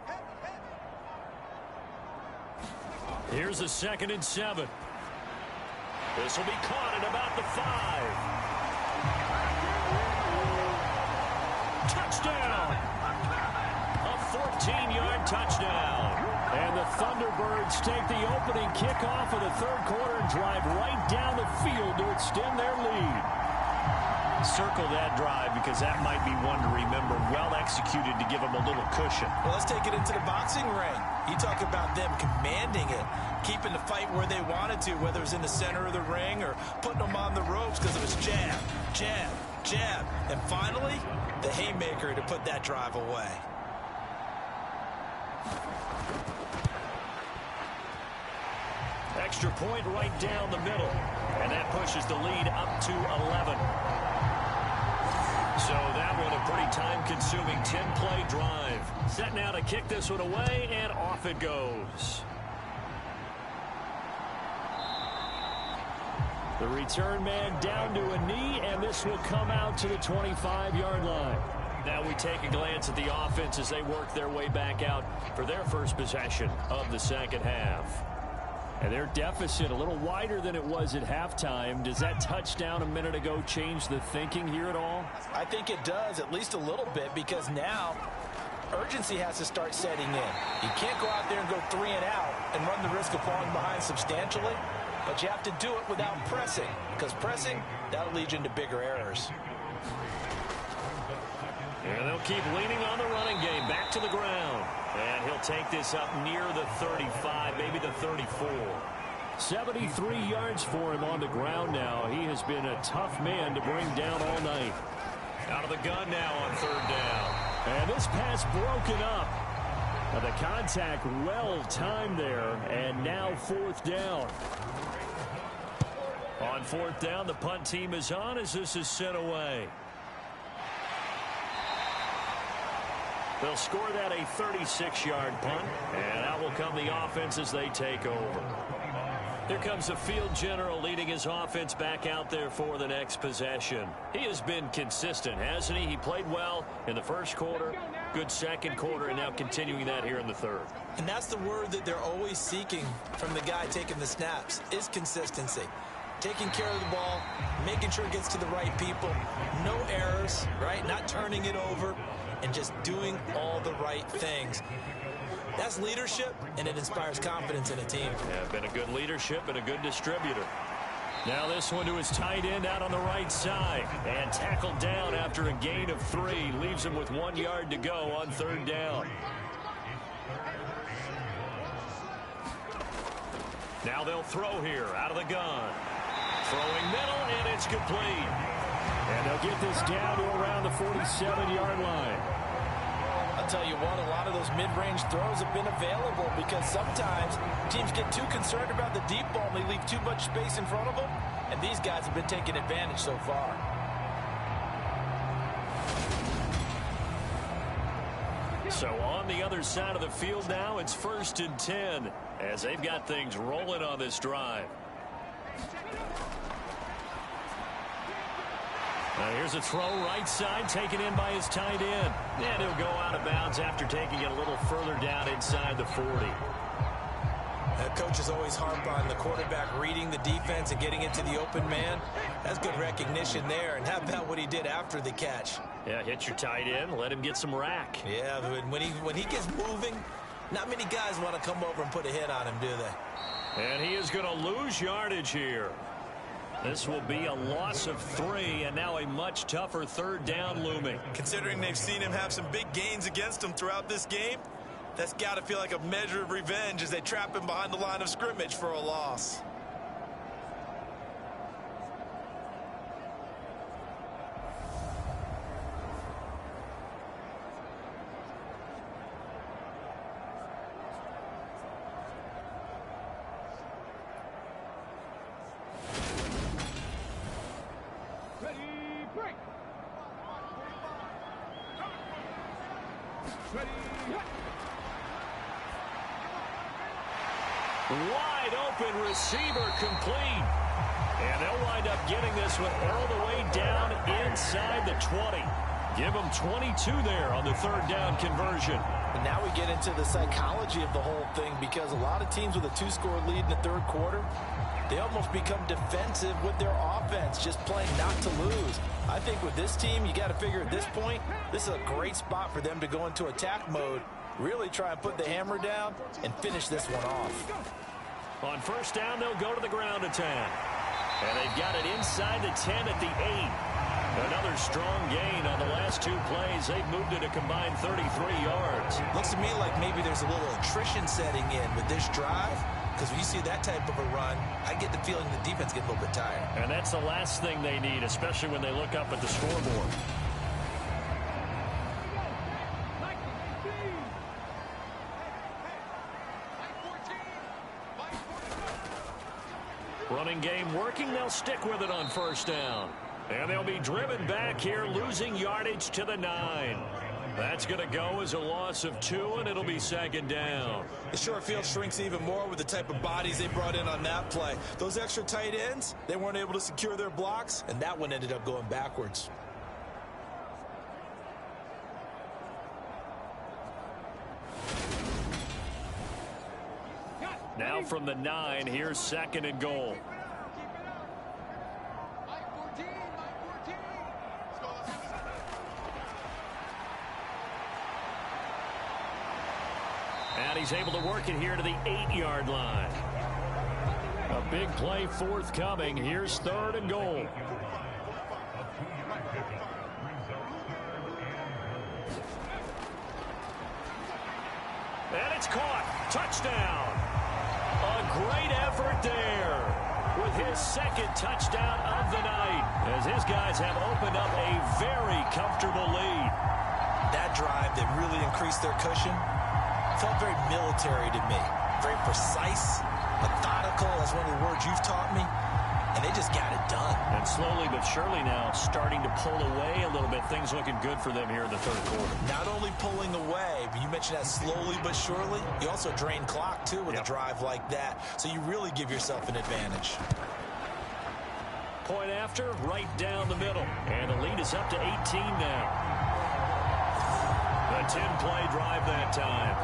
Here's a 2nd and 7. This will be caught at about the 5. Touchdown! A 14-yard touchdown. And the Thunderbirds take the opening kickoff of the third quarter and drive right down the field to extend their lead. Circle that drive because that might be one to remember. Well executed to give them a little cushion. Well, let's take it into the boxing ring. You talk about them commanding it, keeping the fight where they wanted to, whether it was in the center of the ring or putting them on the ropes because it was jab, jab, jab. And finally, the haymaker to put that drive away. Extra point right down the middle. And that pushes the lead up to 11. So that one a pretty time-consuming 10-play drive. Set now to kick this one away, and off it goes. The return man down to a knee, and this will come out to the 25-yard line. Now we take a glance at the offense as they work their way back out for their first possession of the second half. And their deficit a little wider than it was at halftime. Does that touchdown a minute ago change the thinking here at all? I think it does, at least a little bit, because now urgency has to start setting in. You can't go out there and go 3 and out and run the risk of falling behind substantially, but you have to do it without pressing, because pressing, that'll lead you into bigger errors. And they'll keep leaning on the running game. Back to the ground. And he'll take this up near the 35, maybe the 34. 73 yards for him on the ground now. He has been a tough man to bring down all night. Out of the gun now on 3rd down. And this pass broken up. Now the contact well timed there. And now 4th down. On 4th down, the punt team is on as this is sent away. They'll score that a 36-yard punt, and out will come the offense as they take over. Here comes the field general leading his offense back out there for the next possession. He has been consistent, hasn't he? He played well in the first quarter, good second quarter, and now continuing that here in the third. And that's the word that they're always seeking from the guy taking the snaps, is consistency. Taking care of the ball, making sure it gets to the right people, no errors, right? Not turning it over, and just doing all the right things. That's leadership, and it inspires confidence in a team. Yeah, been a good leadership and a good distributor. Now this one to his tight end out on the right side. And tackled down after a gain of 3. Leaves him with 1 yard to go on 3rd down. Now they'll throw here out of the gun. Throwing middle, and it's complete. And they'll get this down to around the 47-yard line. I'll tell you what, a lot of those mid-range throws have been available because sometimes teams get too concerned about the deep ball and they leave too much space in front of them, and these guys have been taking advantage so far. So on the other side of the field now, it's 1st and 10 as they've got things rolling on this drive. Now here's a throw right side taken in by his tight end. And he'll go out of bounds after taking it a little further down inside the 40. Coaches always harp on the quarterback reading the defense and getting into the open man. That's good recognition there. And how about what he did after the catch? Yeah, hit your tight end. Let him get some rack. Yeah, when he gets moving, not many guys want to come over and put a hit on him, do they? And he is going to lose yardage here. This will be a loss of 3, and now a much tougher 3rd down looming. Considering they've seen him have some big gains against him throughout this game, that's got to feel like a measure of revenge as they trap him behind the line of scrimmage for a loss. Wide open receiver complete. And they'll wind up getting this one all the way down inside the 20. Give them 22 there on the 3rd down conversion. And now we get into the psychology of the whole thing, because a lot of teams with a 2-score lead in the 3rd quarter, they almost become defensive with their offense, just playing not to lose. I think with this team, you got to figure at this point, this is a great spot for them to go into attack mode, really try and put the hammer down and finish this one off. On 1st down, they'll go to the ground attack. And they've got it inside the 10 at the 8. Another strong gain on the last 2 plays. They've moved it a combined 33 yards. Looks to me like maybe there's a little attrition setting in with this drive, because when you see that type of a run, I get the feeling the defense gets a little bit tired. And that's the last thing they need, especially when they look up at the scoreboard. Running game working. They'll stick with it on 1st down. And they'll be driven back here, losing yardage to the 9. That's going to go as a loss of 2, and it'll be 2nd down. The short field shrinks even more with the type of bodies they brought in on that play. Those extra tight ends, they weren't able to secure their blocks, and that one ended up going backwards. Now from the 9, here's 2nd and goal. And he's able to work it here to the 8-yard line. A big play forthcoming. Here's 3rd and goal. And it's caught. Touchdown. A great effort there with his 2nd touchdown of the night, as his guys have opened up a very comfortable lead. That drive that really increased their cushion felt very military to me. Very precise, methodical. That's one of the words you've taught me. And they just got it done. And slowly but surely now starting to pull away a little bit. Things looking good for them here in the 3rd quarter. Not only pulling away, but you mentioned that slowly but surely. You also drain clock, too, with a drive like that. So you really give yourself an advantage. Point after, right down the middle. And the lead is up to 18 now. A 10-play drive that time.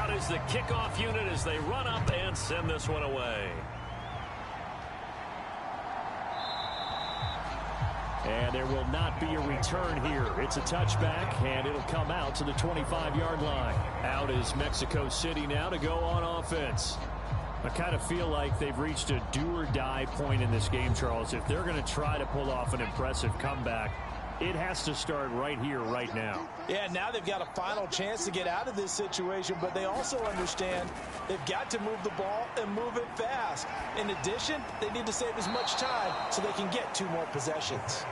Is the kickoff unit as they run up and send this one away. And there will not be a return here. It's a touchback, and it'll come out to the 25-yard line. Out is Mexico City now to go on offense. I kind of feel like they've reached a do-or-die point in this game, Charles. If they're going to try to pull off an impressive comeback, it has to start right here, right now. Yeah, now they've got a final chance to get out of this situation, but they also understand they've got to move the ball and move it fast. In addition, they need to save as much time so they can get 2 more possessions.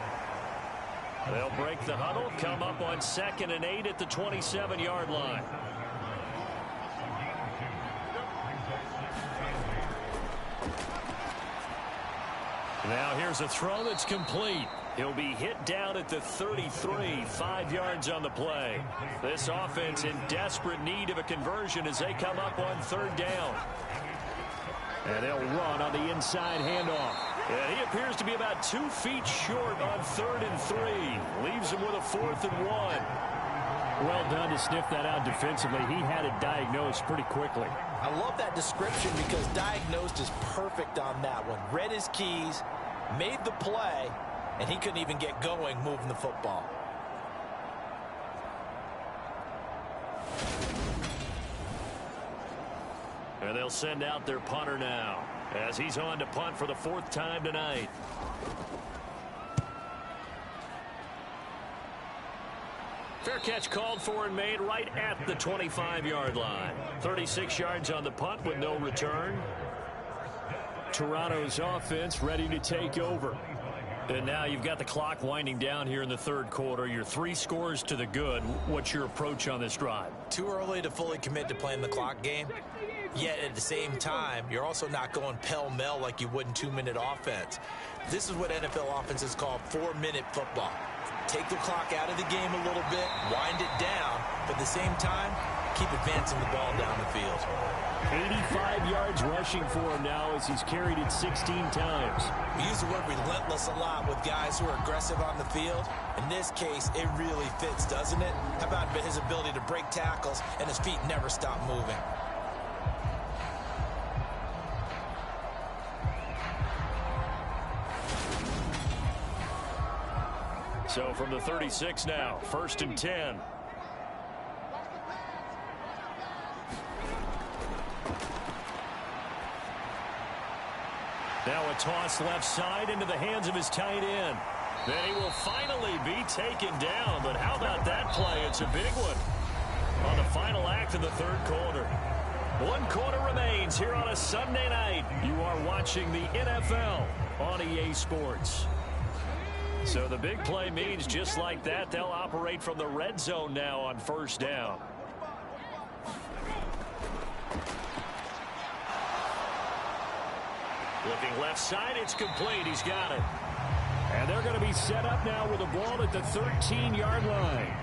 They'll break the huddle, come up on 2nd and 8 at the 27-yard line. Now here's a throw that's complete. He'll be hit down at the 33, 5 yards on the play. This offense in desperate need of a conversion as they come up on 3rd down. And they'll run on the inside handoff. And he appears to be about 2 feet short on 3rd and 3. Leaves him with a 4th and 1. Well done to sniff that out defensively. He had it diagnosed pretty quickly. I love that description because diagnosed is perfect on that one. Read his keys, made the play, and he couldn't even get going moving the football. And they'll send out their punter now as he's on to punt for the 4th time tonight. Fair catch called for and made right at the 25-yard line. 36 yards on the punt with no return. Toronto's offense ready to take over. And now you've got the clock winding down here in the 3rd quarter. You're 3 scores to the good. What's your approach on this drive? Too early to fully commit to playing the clock game. Yet at the same time, you're also not going pell-mell like you would in 2-minute offense. This is what NFL offenses call 4-minute football. Take the clock out of the game a little bit, wind it down, but at the same time, keep advancing the ball down the field. 85 yards rushing for him now as he's carried it 16 times. We use the word relentless a lot with guys who are aggressive on the field. In this case, it really fits, doesn't it? How about his ability to break tackles and his feet never stop moving? So from the 36 now, 1st and 10. Now a toss left side into the hands of his tight end. Then he will finally be taken down. But how about that play? It's a big one on the final act of the 3rd quarter. 1 quarter remains here on a Sunday night. You are watching the NFL on EA Sports. So the big play means just like that, they'll operate from the red zone now on 1st down. Looking left side, it's complete. He's got it. And they're going to be set up now with a ball at the 13-yard line.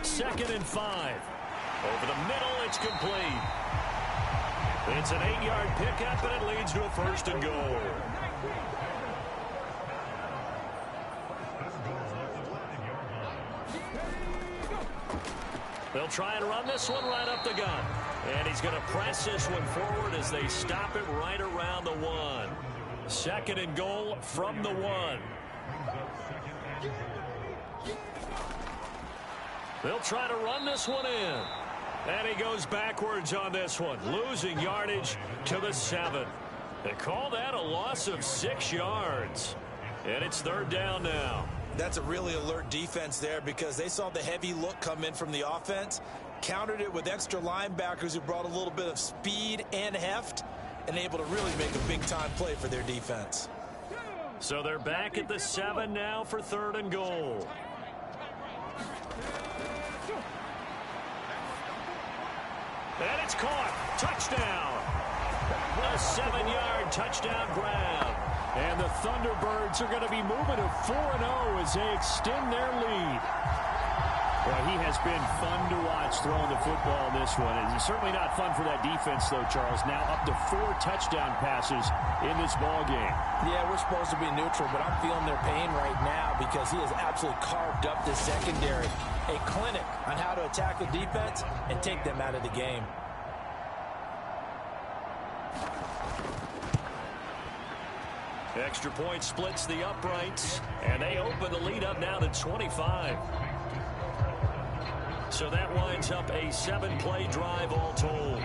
Second and 5. Over the middle, it's complete. It's an 8-yard pickup, and it leads to a 1st and goal. They'll try and run this one right up the gut. And he's going to press this one forward as they stop it right around the 1. 2nd and goal from the 1. They'll try to run this one in. And he goes backwards on this one, losing yardage to the 7. They call that a loss of 6 yards. And it's 3rd down now. That's a really alert defense there because they saw the heavy look come in from the offense, countered it with extra linebackers who brought a little bit of speed and heft, and able to really make a big-time play for their defense. So they're back at the 7 now for 3rd and goal. And it's caught. Touchdown. A 7-yard touchdown grab. And the Thunderbirds are going to be moving to 4-0 as they extend their lead. Well, he has been fun to watch throwing the football in this one. It's certainly not fun for that defense, though, Charles. Now up to 4 touchdown passes in this ball game. Yeah, we're supposed to be neutral, but I'm feeling their pain right now because he has absolutely carved up the secondary. A clinic on how to attack the defense and take them out of the game. Extra point splits the uprights, and they open the lead up now to 25. So that winds up a 7-play drive all told.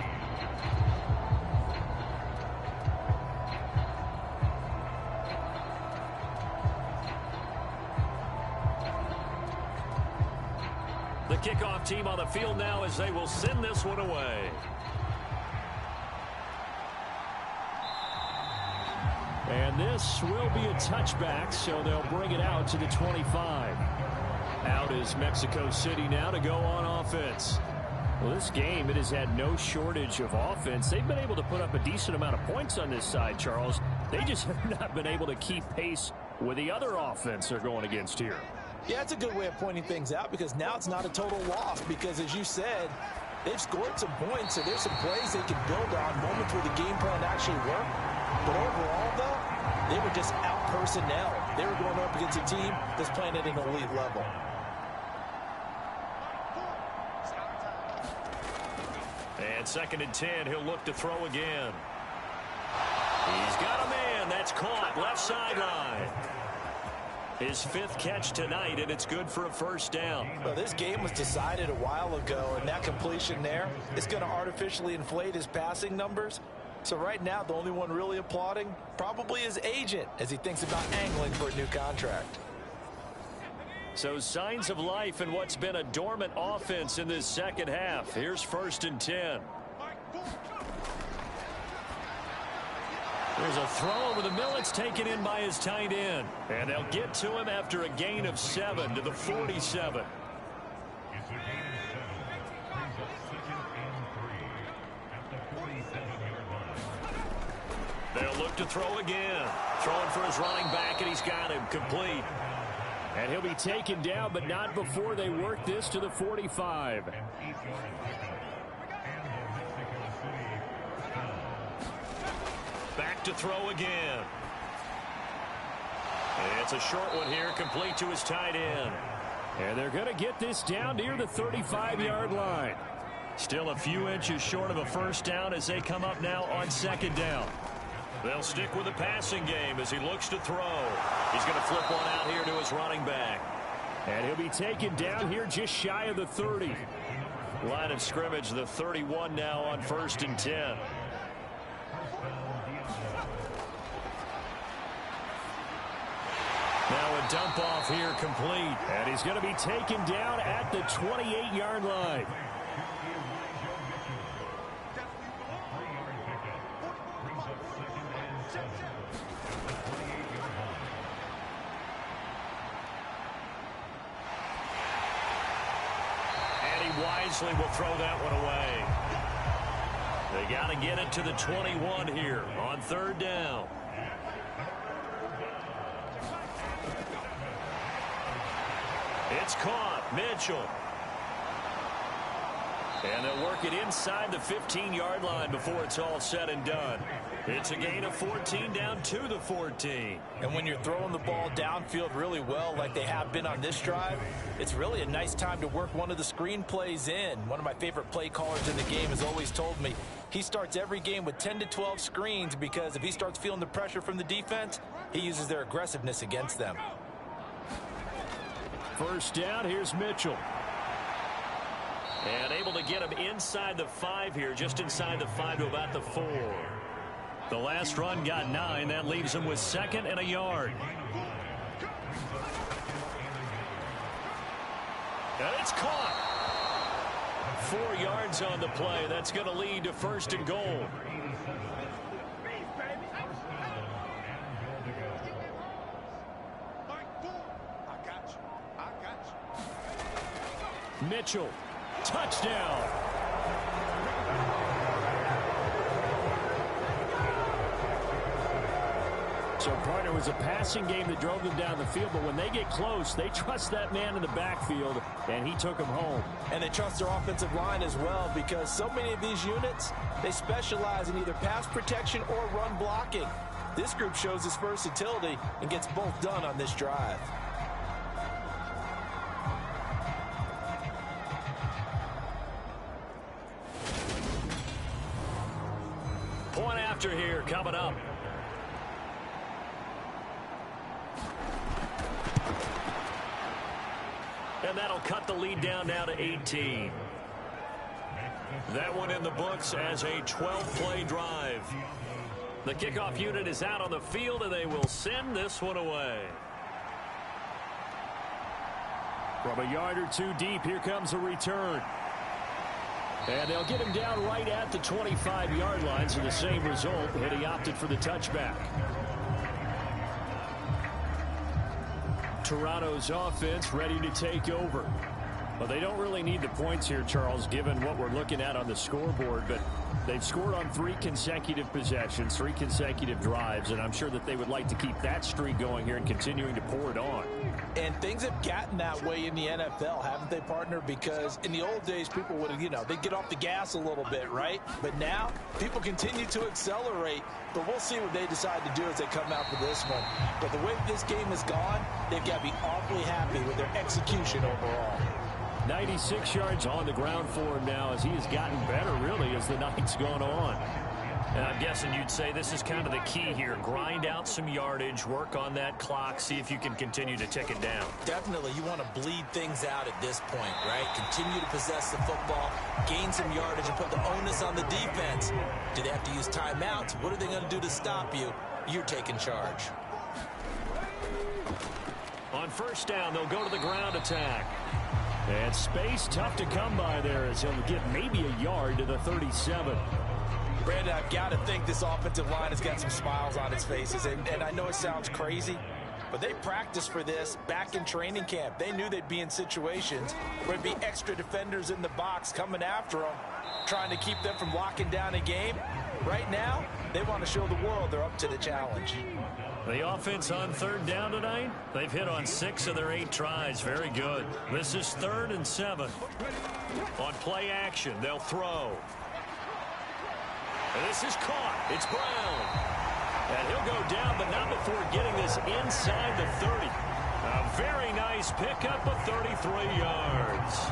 The kickoff team on the field now as they will send this one away. And this will be a touchback, so they'll bring it out to the 25. Out is Mexico City now to go on offense. Well, this game, it has had no shortage of offense. They've been able to put up a decent amount of points on this side, Charles. They just have not been able to keep pace with the other offense they're going against here. Yeah, it's a good way of pointing things out because now it's not a total loss because, as you said, they've scored some points, so there's some plays they can build on, moments where the game plan actually worked. But overall, though, they were just out-personnel. They were going up against a team that's playing at an elite level. And 2nd and 10, he'll look to throw again. He's got a man. That's caught. Left sideline. His 5th catch tonight, and it's good for a first down. Well, this game was decided a while ago, and that completion there is going to artificially inflate his passing numbers. So right now, the only one really applauding probably his agent as he thinks about angling for a new contract. So signs of life in what's been a dormant offense in this second half. Here's 1st and 10. There's a throw over the middle. It's taken in by his tight end. And they'll get to him after a gain of 7 to the 47. They'll look to throw again. Throwing for his running back, and he's got him complete. And he'll be taken down, but not before they work this to the 45. Back to throw again. It's a short one here, complete to his tight end. And they're going to get this down near the 35-yard line. Still a few inches short of a first down as they come up now on 2nd down. They'll stick with the passing game as he looks to throw. He's going to flip one out here to his running back. And he'll be taken down here just shy of the 30. Line of scrimmage, the 31 now on 1st and 10. Now a dump off here complete. And he's going to be taken down at the 28-yard line. Wisely will throw that one away. They got to get it to the 21 here on 3rd down. It's caught. Mitchell. And they'll work it inside the 15-yard line before it's all said and done. It's a gain of 14 down to the 14. And when you're throwing the ball downfield really well like they have been on this drive, it's really a nice time to work one of the screen plays in. One of my favorite play callers in the game has always told me he starts every game with 10 to 12 screens because if he starts feeling the pressure from the defense, he uses their aggressiveness against them. First down, here's Mitchell. And able to get him inside the 5 here, just inside the 5 to about the 4. The last run got 9. That leaves him with 2nd and a yard. And it's caught. 4 yards on the play. That's going to lead to 1st and goal. Mitchell. Touchdown. So, partner, it was a passing game that drove them down the field, but when they get close, they trust that man in the backfield, and he took them home. And they trust their offensive line as well because so many of these units, they specialize in either pass protection or run blocking. This group shows its versatility and gets both done on this drive. Point after here coming up. And that'll cut the lead down now to 18. That one in the books as a 12-play drive. The kickoff unit is out on the field, and they will send this one away. From a yard or two deep, here comes a return. And they'll get him down right at the 25-yard line, so the same result, and he opted for the touchback. Toronto's offense ready to take over. Well, they don't really need the points here, Charles, given what we're looking at on the scoreboard, but they've scored on 3 consecutive possessions, 3 consecutive drives, and I'm sure that they would like to keep that streak going here and continuing to pour it on. And things have gotten that way in the NFL, haven't they, partner? Because in the old days, people would, they'd get off the gas a little bit, right? But now, people continue to accelerate, but we'll see what they decide to do as they come out for this one. But the way this game has gone, they've got to be awfully happy with their execution overall. 96 yards on the ground for him now as he has gotten better, really, as the night's gone on. And I'm guessing you'd say this is kind of the key here. Grind out some yardage, work on that clock, see if you can continue to tick it down. Definitely, you want to bleed things out at this point, right? Continue to possess the football, gain some yardage, and put the onus on the defense. Do they have to use timeouts? What are they going to do to stop you? You're taking charge. On first down, they'll go to the ground attack. And space tough to come by there as he'll get maybe a yard to the 37. Brandon, I've got to think this offensive line has got some smiles on its faces. And I know it sounds crazy, but they practiced for this back in training camp. They knew they'd be in situations where there'd be extra defenders in the box coming after them, trying to keep them from locking down a game. Right now, they want to show the world they're up to the challenge. The offense on third down tonight, they've hit on 6 of their 8 tries. Very good. This is 3rd and 7. On play action, they'll throw. And this is caught. It's Brown. And he'll go down, but not before getting this inside the 30. A very nice pickup of 33 yards.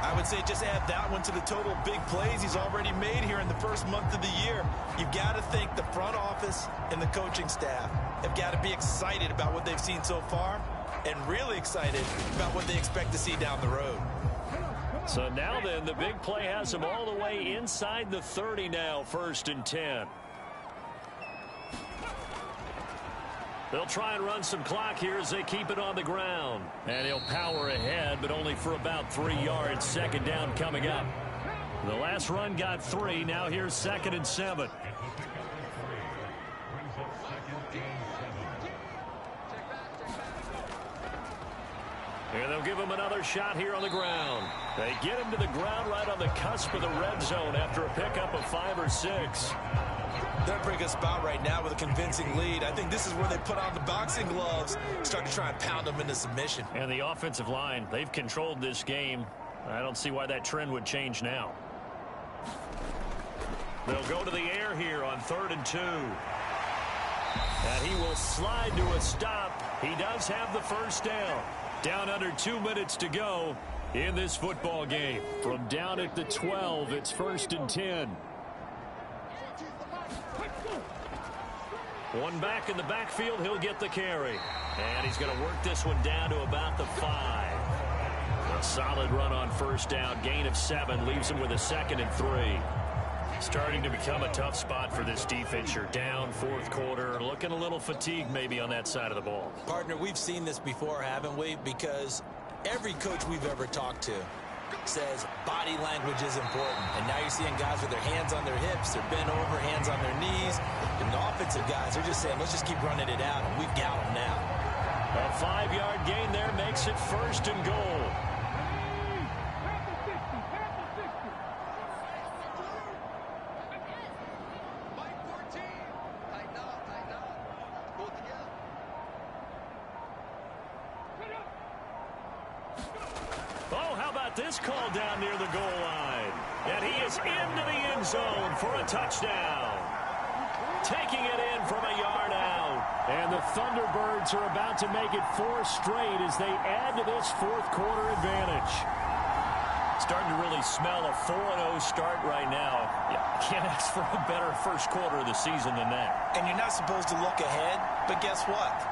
I would say just add that one to the total big plays he's already made here in the first month of the year. You've got to think the front office and the coaching staff have got to be excited about what they've seen so far and really excited about what they expect to see down the road. So now then, the big play has them all the way inside the 30 now, 1st and 10. They'll try and run some clock here as they keep it on the ground. And he'll power ahead, but only for about 3 yards. 2nd down coming up. The last run got 3. Now here's 2nd and 7. And they'll give him another shot here on the ground. They get him to the ground right on the cusp of the red zone after a pickup of 5 or 6. They're in a pretty good spot right now with a convincing lead. I think this is where they put on the boxing gloves, start to try and pound them into submission. And the offensive line, they've controlled this game. I don't see why that trend would change now. They'll go to the air here on 3rd and 2. And he will slide to a stop. He does have the first down. Down under 2 minutes to go in this football game. From down at the 12, it's 1st and 10. One back in the backfield, he'll get the carry. And he's going to work this one down to about the 5. A solid run on first down. Gain of 7 leaves him with a 2nd and 3. Starting to become a tough spot for this defense. You're down 4th quarter. Looking a little fatigued maybe on that side of the ball. Partner, we've seen this before, haven't we? Because every coach we've ever talked to says body language is important. And now you're seeing guys with their hands on their hips, they're bent over, hands on their knees. And the offensive guys are just saying, let's just keep running it out, and we've got them now. A 5-yard gain there makes it 1st and goal. This call down near the goal line. And he is into the end zone for a touchdown. Taking it in from a yard out. And the Thunderbirds are about to make it 4 straight as they add to this 4th quarter advantage. Starting to really smell a 4-0 start right now. Can't ask for a better first quarter of the season than that. And you're not supposed to look ahead, but guess what?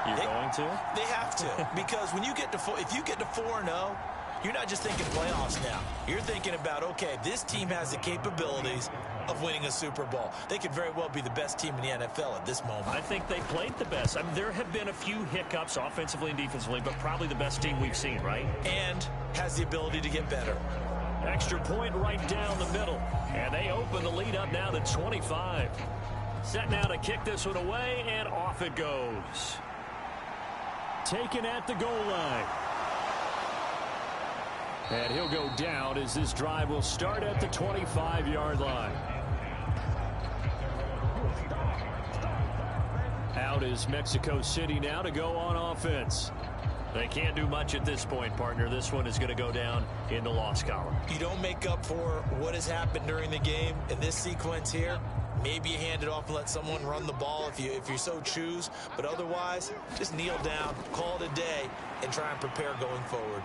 You're going to? They have to. Because when you get to if you get to 4-0, you're not just thinking playoffs now. You're thinking about, okay, this team has the capabilities of winning a Super Bowl. They could very well be the best team in the NFL at this moment. I think they played the best. I mean, there have been a few hiccups offensively and defensively, but probably the best team we've seen, right? And has the ability to get better. Extra point right down the middle. And they open the lead up now to 25. Set now to kick this one away, and off it goes. Taken at the goal line. And he'll go down as this drive will start at the 25-yard line. Out is Mexico City now to go on offense. They can't do much at this point, partner. This one is going to go down in the loss column. You don't make up for what has happened during the game in this sequence here. Maybe you hand it off and let someone run the ball if you so choose. But otherwise, just kneel down, call it a day, and try and prepare going forward.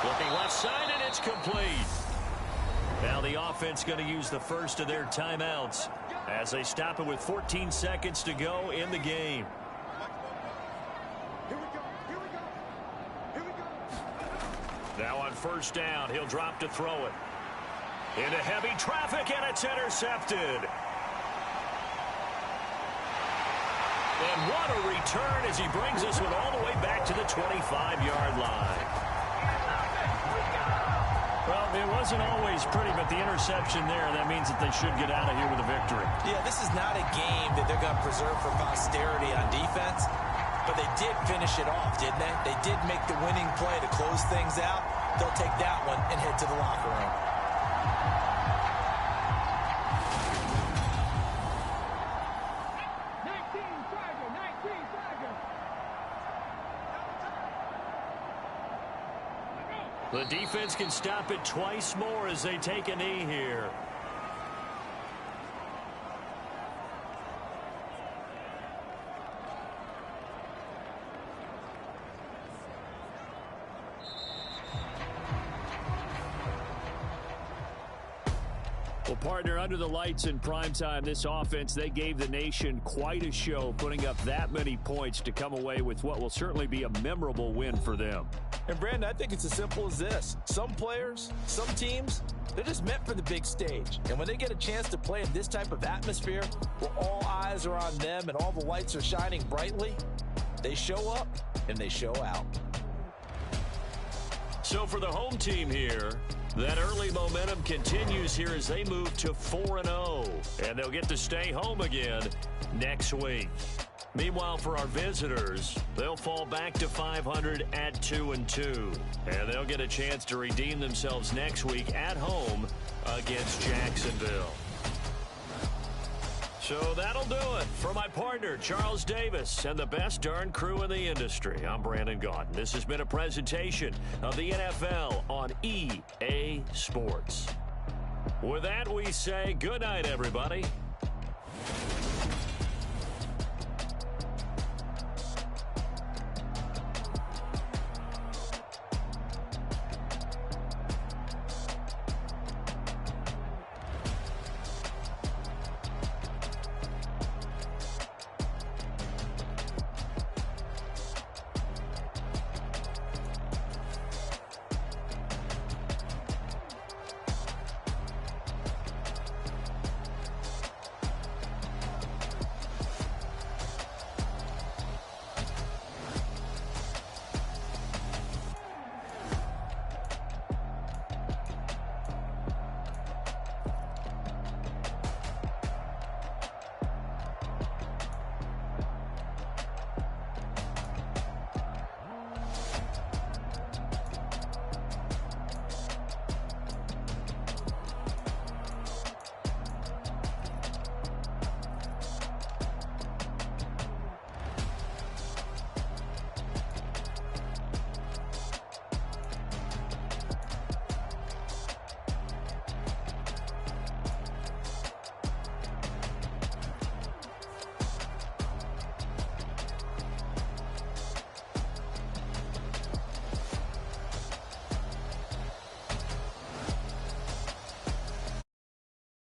Looking left side, and it's complete. Now the offense going to use the first of their timeouts as they stop it with 14 seconds to go in the game. Now on first down, he'll drop to throw it. Into heavy traffic, and it's intercepted. And what a return as he brings this one all the way back to the 25-yard line. Well, it wasn't always pretty, but the interception there, that means that they should get out of here with a victory. Yeah, this is not a game that they're going to preserve for posterity on defense, but they did finish it off, didn't they? They did make the winning play to close things out. They'll take that one and head to the locker room. The defense can stop it twice more as they take a knee here. Well, partner, under the lights in primetime, this offense, they gave the nation quite a show, putting up that many points to come away with what will certainly be a memorable win for them. And, Brandon, I think it's as simple as this. Some players, some teams, they're just meant for the big stage. And when they get a chance to play in this type of atmosphere where all eyes are on them and all the lights are shining brightly, they show up and they show out. So for the home team here, that early momentum continues here as they move to 4-0. And they'll get to stay home again next week. Meanwhile, for our visitors, they'll fall back to 500 at 2-2. And they'll get a chance to redeem themselves next week at home against Jacksonville. So that'll do it for my partner, Charles Davis, and the best darn crew in the industry. I'm Brandon Gaudin. This has been a presentation of the NFL on EA Sports. With that, we say good night, everybody.